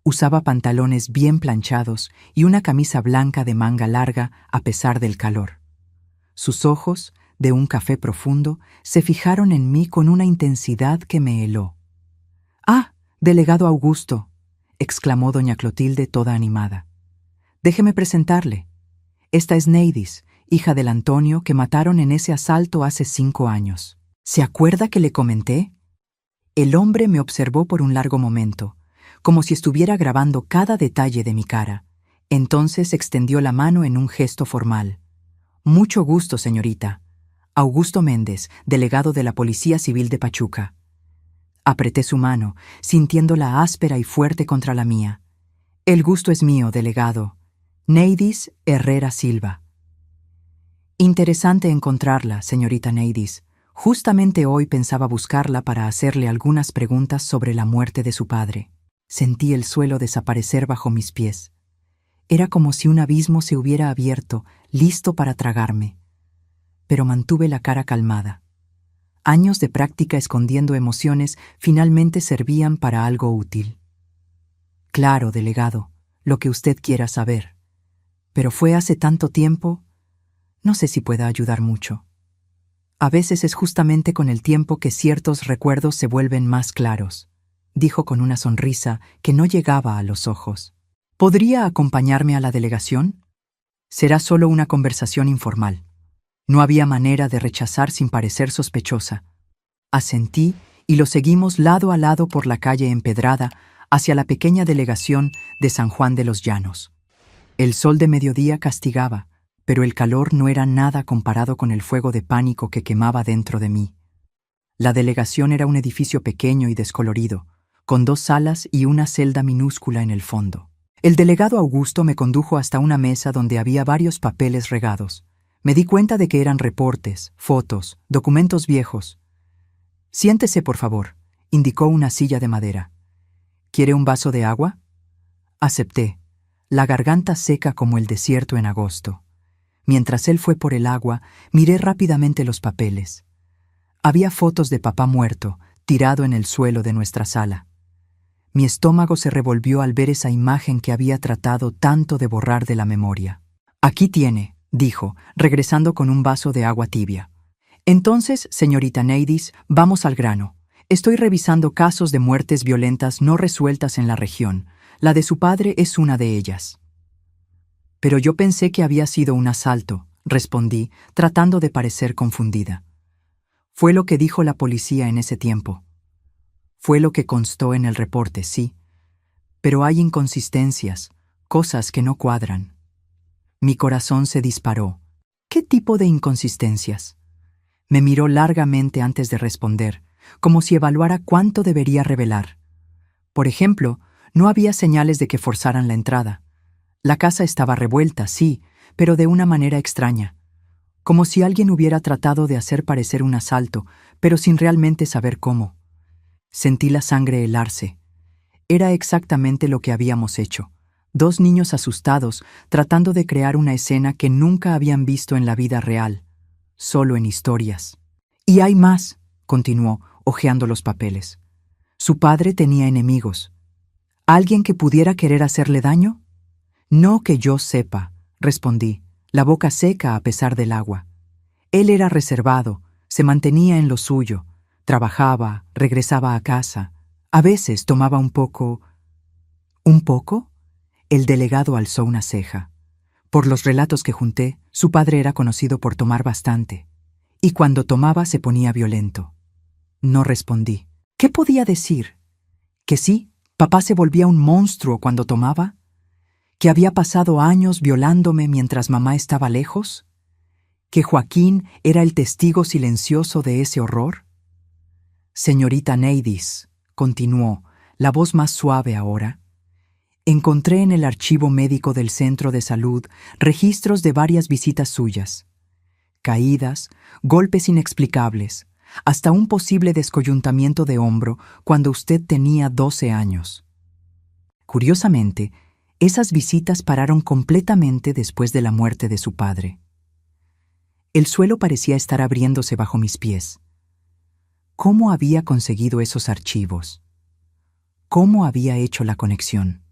Usaba pantalones bien planchados y una camisa blanca de manga larga a pesar del calor. Sus ojos, de un café profundo, se fijaron en mí con una intensidad que me heló. «Ah, delegado Augusto», exclamó doña Clotilde toda animada. «Déjeme presentarle. Esta es Neidis, hija del Antonio que mataron en ese asalto hace 5 años. ¿Se acuerda que le comenté?». El hombre me observó por un largo momento, como si estuviera grabando cada detalle de mi cara. Entonces extendió la mano en un gesto formal. «Mucho gusto, señorita. Augusto Méndez, delegado de la Policía Civil de Pachuca». Apreté su mano, sintiéndola áspera y fuerte contra la mía. «El gusto es mío, delegado. Neidis Herrera Silva». «Interesante encontrarla, señorita Neidis. Justamente hoy pensaba buscarla para hacerle algunas preguntas sobre la muerte de su padre». Sentí el suelo desaparecer bajo mis pies. Era como si un abismo se hubiera abierto, listo para tragarme. Pero mantuve la cara calmada. Años de práctica escondiendo emociones finalmente servían para algo útil. Claro, delegado, lo que usted quiera saber. Pero fue hace tanto tiempo, no sé si pueda ayudar mucho. A veces es justamente con el tiempo que ciertos recuerdos se vuelven más claros, dijo con una sonrisa que no llegaba a los ojos. ¿Podría acompañarme a la delegación? Será solo una conversación informal. No había manera de rechazar sin parecer sospechosa. Asentí y lo seguimos lado a lado por la calle empedrada hacia la pequeña delegación de San Juan de los Llanos. El sol de mediodía castigaba, pero el calor no era nada comparado con el fuego de pánico que quemaba dentro de mí. La delegación era un edificio pequeño y descolorido, con 2 salas y una celda minúscula en el fondo. El delegado Augusto me condujo hasta una mesa donde había varios papeles regados. Me di cuenta de que eran reportes, fotos, documentos viejos. «Siéntese, por favor», indicó una silla de madera. «¿Quiere un vaso de agua?» Acepté, la garganta seca como el desierto en agosto. Mientras él fue por el agua, miré rápidamente los papeles. Había fotos de papá muerto, tirado en el suelo de nuestra sala. Mi estómago se revolvió al ver esa imagen que había tratado tanto de borrar de la memoria. «Aquí tiene», dijo, regresando con un vaso de agua tibia. «Entonces, señorita Neidis, vamos al grano. Estoy revisando casos de muertes violentas no resueltas en la región. La de su padre es una de ellas». «Pero yo pensé que había sido un asalto», respondí, tratando de parecer confundida. «Fue lo que dijo la policía en ese tiempo. Fue lo que constó en el reporte, sí. Pero hay inconsistencias, cosas que no cuadran». Mi corazón se disparó. ¿Qué tipo de inconsistencias? Me miró largamente antes de responder, como si evaluara cuánto debería revelar. Por ejemplo, no había señales de que forzaran la entrada. La casa estaba revuelta, sí, pero de una manera extraña. Como si alguien hubiera tratado de hacer parecer un asalto, pero sin realmente saber cómo. Sentí la sangre helarse. Era exactamente lo que habíamos hecho. 2 niños asustados, tratando de crear una escena que nunca habían visto en la vida real, solo en historias. «Y hay más», continuó, hojeando los papeles. «Su padre tenía enemigos. ¿Alguien que pudiera querer hacerle daño?» «No que yo sepa», respondí, la boca seca a pesar del agua. Él era reservado, se mantenía en lo suyo, trabajaba, regresaba a casa. A veces tomaba un poco... ¿Un poco? El delegado alzó una ceja. Por los relatos que junté, su padre era conocido por tomar bastante. Y cuando tomaba se ponía violento. No respondí. ¿Qué podía decir? ¿Que sí, papá se volvía un monstruo cuando tomaba? ¿Que había pasado años violándome mientras mamá estaba lejos? ¿Que Joaquín era el testigo silencioso de ese horror? «Señorita Neidis», continuó, la voz más suave ahora, «encontré en el archivo médico del centro de salud registros de varias visitas suyas. Caídas, golpes inexplicables, hasta un posible descoyuntamiento de hombro cuando usted tenía 12 años. Curiosamente, esas visitas pararon completamente después de la muerte de su padre. El suelo parecía estar abriéndose bajo mis pies. ¿Cómo había conseguido esos archivos? ¿Cómo había hecho la conexión?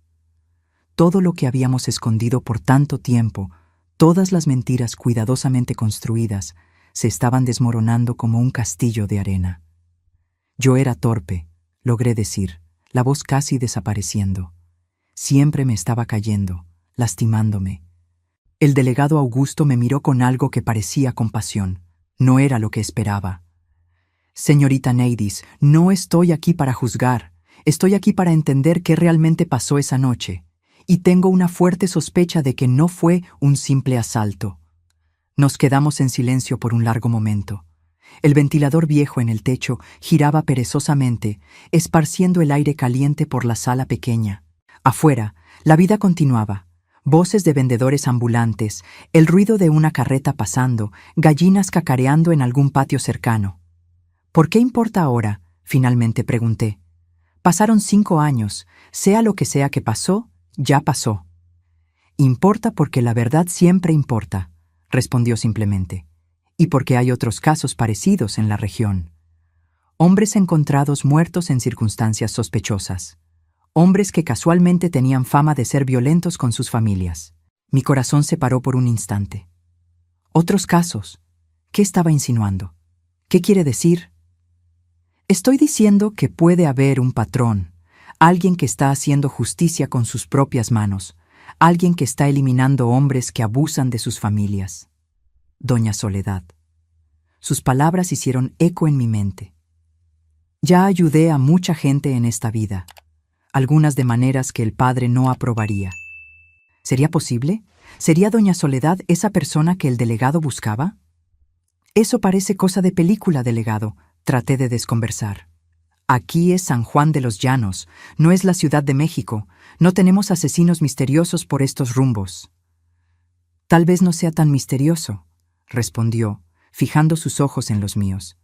Todo lo que habíamos escondido por tanto tiempo, todas las mentiras cuidadosamente construidas, se estaban desmoronando como un castillo de arena. Yo era torpe, logré decir, la voz casi desapareciendo. Siempre me estaba cayendo, lastimándome. El delegado Augusto me miró con algo que parecía compasión. No era lo que esperaba. «Señorita Neidis, no estoy aquí para juzgar. Estoy aquí para entender qué realmente pasó esa noche. Y tengo una fuerte sospecha de que no fue un simple asalto». Nos quedamos en silencio por un largo momento. El ventilador viejo en el techo giraba perezosamente, esparciendo el aire caliente por la sala pequeña. Afuera, la vida continuaba. Voces de vendedores ambulantes, el ruido de una carreta pasando, gallinas cacareando en algún patio cercano. «¿Por qué importa ahora?», finalmente pregunté. «Pasaron 5 años. Sea lo que sea que pasó, ya pasó». «Importa porque la verdad siempre importa», respondió simplemente. «Y porque hay otros casos parecidos en la región. Hombres encontrados muertos en circunstancias sospechosas. hombres que casualmente tenían fama de ser violentos con sus familias. Mi corazón se paró por un instante. Otros casos. ¿Qué estaba insinuando? ¿Qué quiere decir? Estoy diciendo que puede haber un patrón, alguien que está haciendo justicia con sus propias manos, alguien que está eliminando hombres que abusan de sus familias. Doña Soledad. Sus palabras hicieron eco en mi mente. Ya ayudé a mucha gente en esta vida, algunas de maneras que el padre no aprobaría. ¿Sería posible? ¿Sería doña Soledad esa persona que el delegado buscaba? Eso parece cosa de película, delegado, traté de desconversar. Aquí es San Juan de los Llanos, no es la Ciudad de México, no tenemos asesinos misteriosos por estos rumbos. Tal vez no sea tan misterioso, respondió, fijando sus ojos en los míos.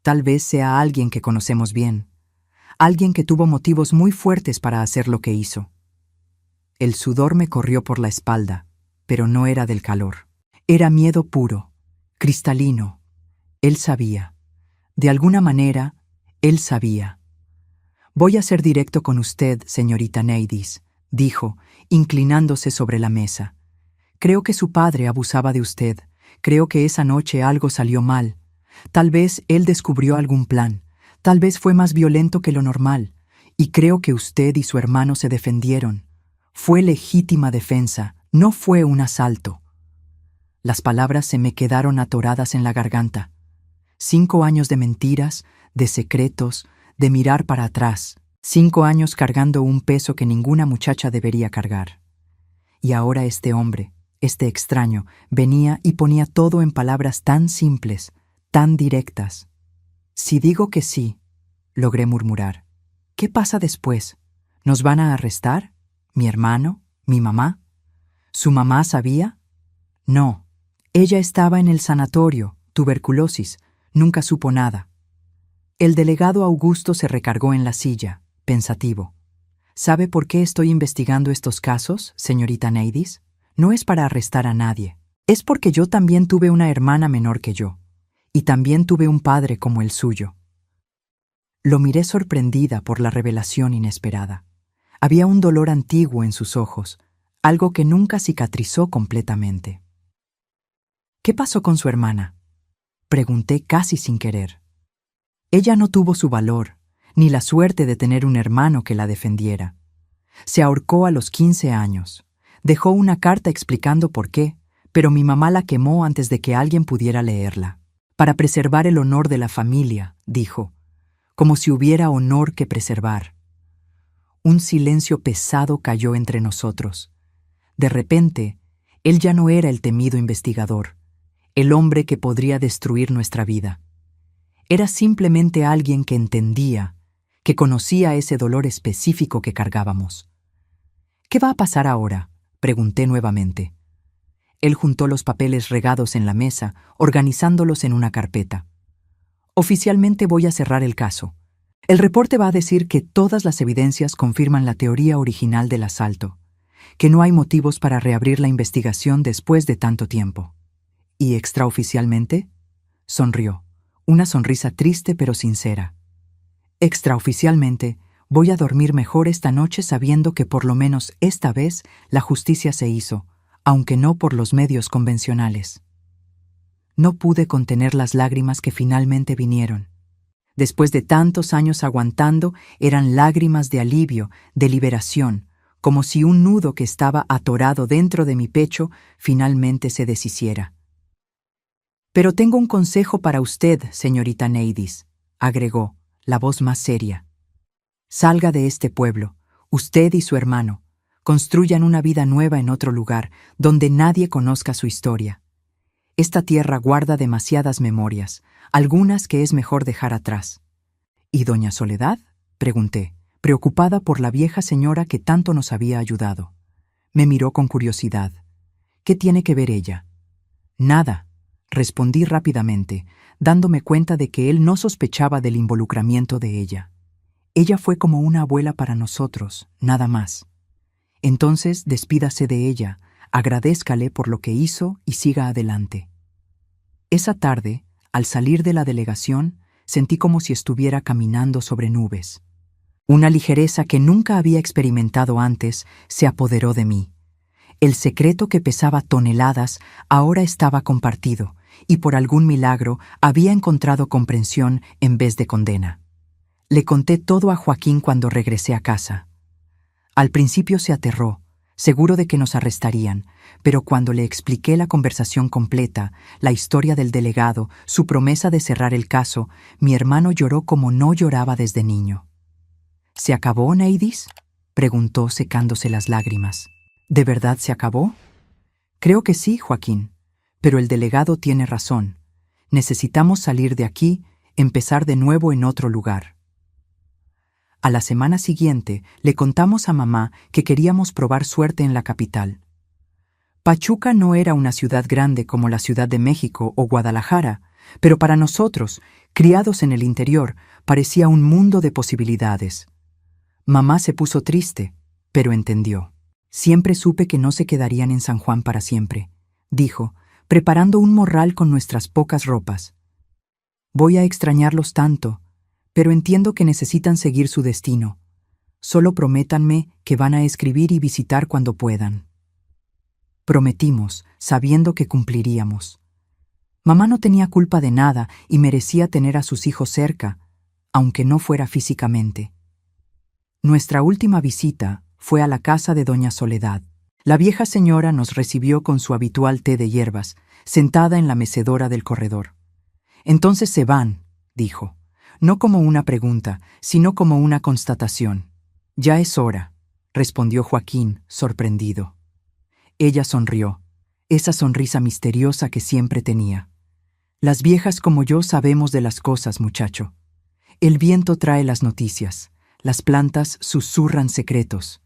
Tal vez sea alguien que conocemos bien, alguien que tuvo motivos muy fuertes para hacer lo que hizo. El sudor me corrió por la espalda, pero no era del calor. Era miedo puro, cristalino. Él sabía. De alguna manera, él sabía. Voy a ser directo con usted, señorita Neidis, dijo, inclinándose sobre la mesa. Creo que su padre abusaba de usted. Creo que esa noche algo salió mal. Tal vez él descubrió algún plan. Tal vez fue más violento que lo normal. Y creo que usted y su hermano se defendieron. Fue legítima defensa, no fue un asalto. Las palabras se me quedaron atoradas en la garganta. 5 años de mentiras, de secretos, de mirar para atrás. 5 años cargando un peso que ninguna muchacha debería cargar. Y ahora este hombre, este extraño, venía y ponía todo en palabras tan simples, tan directas. Si digo que sí, logré murmurar. ¿Qué pasa después? ¿Nos van a arrestar? ¿Mi hermano? ¿Mi mamá? ¿Su mamá sabía? No. Ella estaba en el sanatorio, tuberculosis, nunca supo nada. El delegado Augusto se recargó en la silla, pensativo. ¿Sabe por qué estoy investigando estos casos, señorita Neidis? No es para arrestar a nadie. Es porque yo también tuve una hermana menor que yo. Y también tuve un padre como el suyo. Lo miré sorprendida por la revelación inesperada. Había un dolor antiguo en sus ojos, algo que nunca cicatrizó completamente. ¿Qué pasó con su hermana? Pregunté casi sin querer. Ella no tuvo su valor, ni la suerte de tener un hermano que la defendiera. Se ahorcó a los 15 años. Dejó una carta explicando por qué, pero mi mamá la quemó antes de que alguien pudiera leerla. Para preservar el honor de la familia, dijo, como si hubiera honor que preservar. Un silencio pesado cayó entre nosotros. De repente, él ya no era el temido investigador, el hombre que podría destruir nuestra vida. Era simplemente alguien que entendía, que conocía ese dolor específico que cargábamos. ¿Qué va a pasar ahora?, pregunté nuevamente. Él juntó los papeles regados en la mesa, organizándolos en una carpeta. Oficialmente voy a cerrar el caso. El reporte va a decir que todas las evidencias confirman la teoría original del asalto, que no hay motivos para reabrir la investigación después de tanto tiempo. ¿Y extraoficialmente? Sonrió, una sonrisa triste pero sincera. Extraoficialmente, voy a dormir mejor esta noche sabiendo que por lo menos esta vez la justicia se hizo, aunque no por los medios convencionales. No pude contener las lágrimas que finalmente vinieron. Después de tantos años aguantando, eran lágrimas de alivio, de liberación, como si un nudo que estaba atorado dentro de mi pecho finalmente se deshiciera. Pero tengo un consejo para usted, señorita Neidis, agregó, la voz más seria. Salga de este pueblo, usted y su hermano. Construyan una vida nueva en otro lugar, donde nadie conozca su historia. Esta tierra guarda demasiadas memorias, algunas que es mejor dejar atrás. ¿Y doña Soledad?, pregunté, preocupada por la vieja señora que tanto nos había ayudado. Me miró con curiosidad. ¿Qué tiene que ver ella? Nada, respondí rápidamente, dándome cuenta de que él no sospechaba del involucramiento de ella. Ella fue como una abuela para nosotros, nada más. Entonces despídase de ella, agradézcale por lo que hizo y siga adelante. Esa tarde, al salir de la delegación, sentí como si estuviera caminando sobre nubes. Una ligereza que nunca había experimentado antes se apoderó de mí. El secreto que pesaba toneladas ahora estaba compartido, y por algún milagro había encontrado comprensión en vez de condena. Le conté todo a Joaquín cuando regresé a casa. Al principio se aterró, seguro de que nos arrestarían, pero cuando le expliqué la conversación completa, la historia del delegado, su promesa de cerrar el caso, mi hermano lloró como no lloraba desde niño. ¿Se acabó, Neidis?, preguntó secándose las lágrimas. ¿De verdad se acabó? Creo que sí, Joaquín, pero el delegado tiene razón. Necesitamos salir de aquí, empezar de nuevo en otro lugar. A la semana siguiente le contamos a mamá que queríamos probar suerte en la capital. Pachuca no era una ciudad grande como la Ciudad de México o Guadalajara, pero para nosotros, criados en el interior, parecía un mundo de posibilidades. Mamá se puso triste, pero entendió. Siempre supe que no se quedarían en San Juan para siempre, dijo, preparando un morral con nuestras pocas ropas. Voy a extrañarlos tanto, pero entiendo que necesitan seguir su destino. Solo prométanme que van a escribir y visitar cuando puedan. Prometimos, sabiendo que cumpliríamos. Mamá no tenía culpa de nada y merecía tener a sus hijos cerca, aunque no fuera físicamente. Nuestra última visita fue a la casa de doña Soledad. La vieja señora nos recibió con su habitual té de hierbas, sentada en la mecedora del corredor. «Entonces se van», dijo, no como una pregunta, sino como una constatación. «Ya es hora», respondió Joaquín, sorprendido. Ella sonrió, esa sonrisa misteriosa que siempre tenía. «Las viejas como yo sabemos de las cosas, muchacho. El viento trae las noticias, las plantas susurran secretos».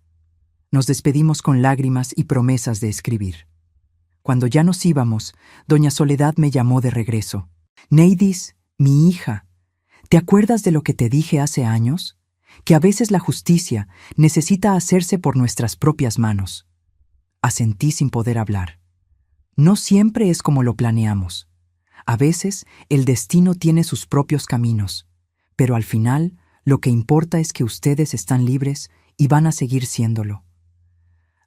Nos despedimos con lágrimas y promesas de escribir. Cuando ya nos íbamos, doña Soledad me llamó de regreso. «Neidis, mi hija, ¿te acuerdas de lo que te dije hace años? Que a veces la justicia necesita hacerse por nuestras propias manos». Asentí sin poder hablar. No siempre es como lo planeamos. A veces el destino tiene sus propios caminos, pero al final lo que importa es que ustedes están libres y van a seguir siéndolo.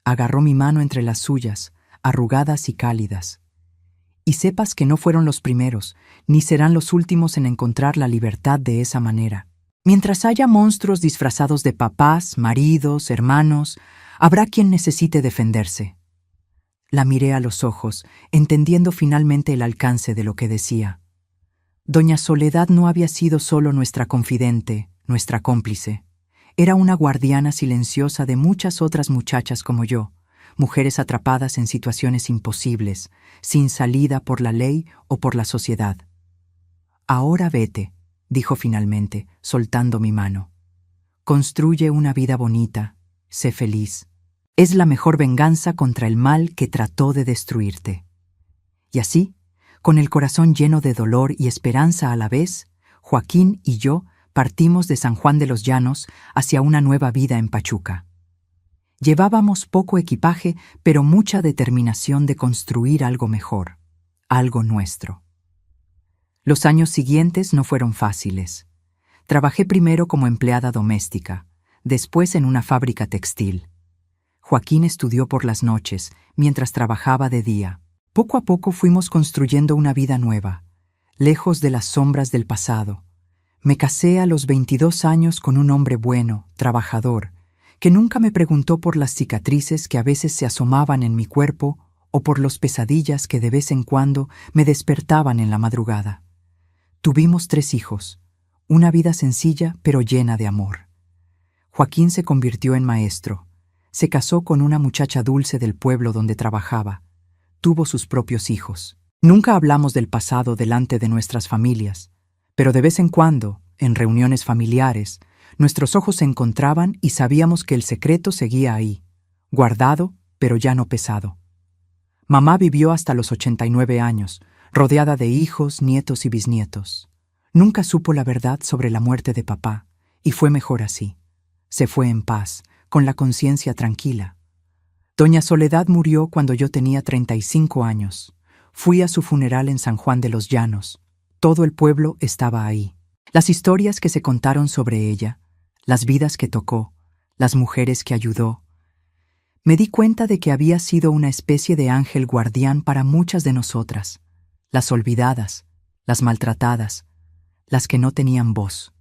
Agarró mi mano entre las suyas, arrugadas y cálidas. Y sepas que no fueron los primeros, ni serán los últimos en encontrar la libertad de esa manera. Mientras haya monstruos disfrazados de papás, maridos, hermanos, habrá quien necesite defenderse. La miré a los ojos, entendiendo finalmente el alcance de lo que decía. Doña Soledad no había sido solo nuestra confidente, nuestra cómplice. Era una guardiana silenciosa de muchas otras muchachas como yo, mujeres atrapadas en situaciones imposibles, sin salida por la ley o por la sociedad. «Ahora vete», dijo finalmente, soltando mi mano. «Construye una vida bonita, sé feliz. Es la mejor venganza contra el mal que trató de destruirte». Y así, con el corazón lleno de dolor y esperanza a la vez, Joaquín y yo partimos de San Juan de los Llanos hacia una nueva vida en Pachuca. Llevábamos poco equipaje, pero mucha determinación de construir algo mejor, algo nuestro. Los años siguientes no fueron fáciles. Trabajé primero como empleada doméstica, después en una fábrica textil. Joaquín estudió por las noches, mientras trabajaba de día. Poco a poco fuimos construyendo una vida nueva, lejos de las sombras del pasado. Me casé a los 22 años con un hombre bueno, trabajador, que nunca me preguntó por las cicatrices que a veces se asomaban en mi cuerpo o por las pesadillas que de vez en cuando me despertaban en la madrugada. Tuvimos 3 hijos, una vida sencilla pero llena de amor. Joaquín se convirtió en maestro, se casó con una muchacha dulce del pueblo donde trabajaba, tuvo sus propios hijos. Nunca hablamos del pasado delante de nuestras familias, pero de vez en cuando, en reuniones familiares, nuestros ojos se encontraban y sabíamos que el secreto seguía ahí, guardado, pero ya no pesado. Mamá vivió hasta los 89 años, rodeada de hijos, nietos y bisnietos. Nunca supo la verdad sobre la muerte de papá, y fue mejor así. Se fue en paz, con la conciencia tranquila. Doña Soledad murió cuando yo tenía 35 años. Fui a su funeral en San Juan de los Llanos. Todo el pueblo estaba ahí. Las historias que se contaron sobre ella, las vidas que tocó, las mujeres que ayudó. Me di cuenta de que había sido una especie de ángel guardián para muchas de nosotras, las olvidadas, las maltratadas, las que no tenían voz.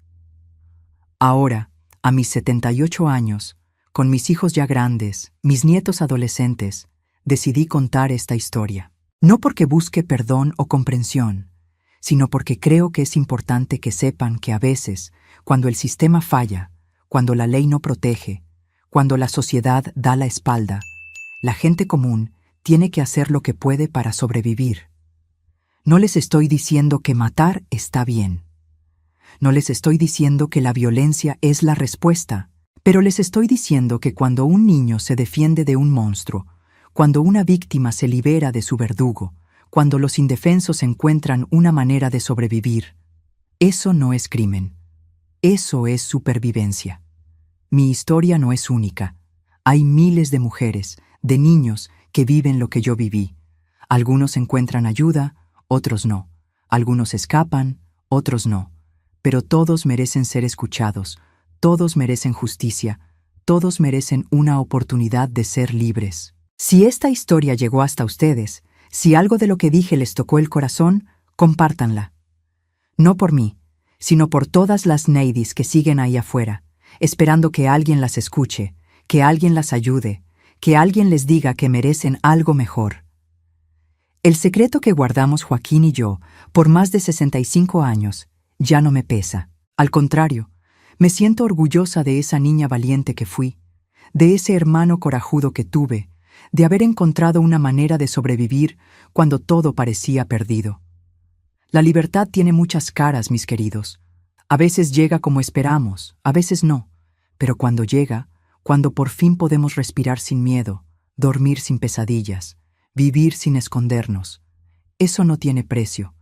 Ahora, a mis 78 años, con mis hijos ya grandes, mis nietos adolescentes, decidí contar esta historia. No porque busque perdón o comprensión, sino porque creo que es importante que sepan que a veces, cuando el sistema falla, cuando la ley no protege, cuando la sociedad da la espalda, la gente común tiene que hacer lo que puede para sobrevivir. No les estoy diciendo que matar está bien. No les estoy diciendo que la violencia es la respuesta, pero les estoy diciendo que cuando un niño se defiende de un monstruo, cuando una víctima se libera de su verdugo, cuando los indefensos encuentran una manera de sobrevivir, eso no es crimen. Eso es supervivencia. Mi historia no es única. Hay miles de mujeres, de niños que viven lo que yo viví. Algunos encuentran ayuda, otros no. Algunos escapan, otros no. Pero todos merecen ser escuchados, todos merecen justicia, todos merecen una oportunidad de ser libres. Si esta historia llegó hasta ustedes, si algo de lo que dije les tocó el corazón, compártanla. No por mí, sino por todas las Neidis que siguen ahí afuera, esperando que alguien las escuche, que alguien las ayude, que alguien les diga que merecen algo mejor. El secreto que guardamos Joaquín y yo por más de 65 años ya no me pesa. Al contrario, me siento orgullosa de esa niña valiente que fui, de ese hermano corajudo que tuve, de haber encontrado una manera de sobrevivir cuando todo parecía perdido. La libertad tiene muchas caras, mis queridos. A veces llega como esperamos, a veces no, pero cuando llega, cuando por fin podemos respirar sin miedo, dormir sin pesadillas, vivir sin escondernos, eso no tiene precio.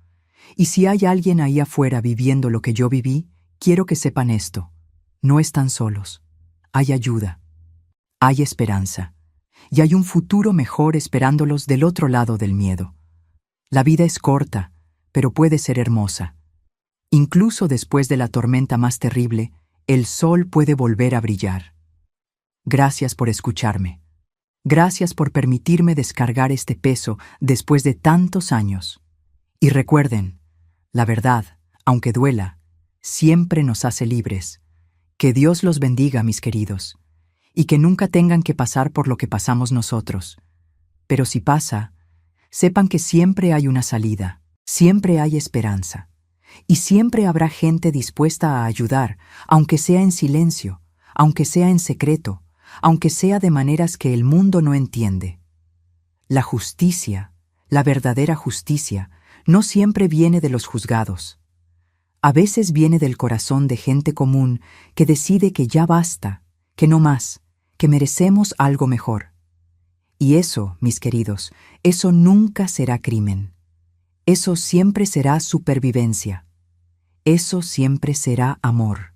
Y si hay alguien ahí afuera viviendo lo que yo viví, quiero que sepan esto: no están solos. Hay ayuda, hay esperanza, y hay un futuro mejor esperándolos del otro lado del miedo. La vida es corta, pero puede ser hermosa. Incluso después de la tormenta más terrible, el sol puede volver a brillar. Gracias por escucharme. Gracias por permitirme descargar este peso después de tantos años. Y recuerden, la verdad, aunque duela, siempre nos hace libres. Que Dios los bendiga, mis queridos, y que nunca tengan que pasar por lo que pasamos nosotros. Pero si pasa, sepan que siempre hay una salida, siempre hay esperanza, y siempre habrá gente dispuesta a ayudar, aunque sea en silencio, aunque sea en secreto, aunque sea de maneras que el mundo no entiende. La justicia, la verdadera justicia, no siempre viene de los juzgados. A veces viene del corazón de gente común que decide que ya basta, que no más, que merecemos algo mejor. Y eso, mis queridos, eso nunca será crimen. Eso siempre será supervivencia. Eso siempre será amor.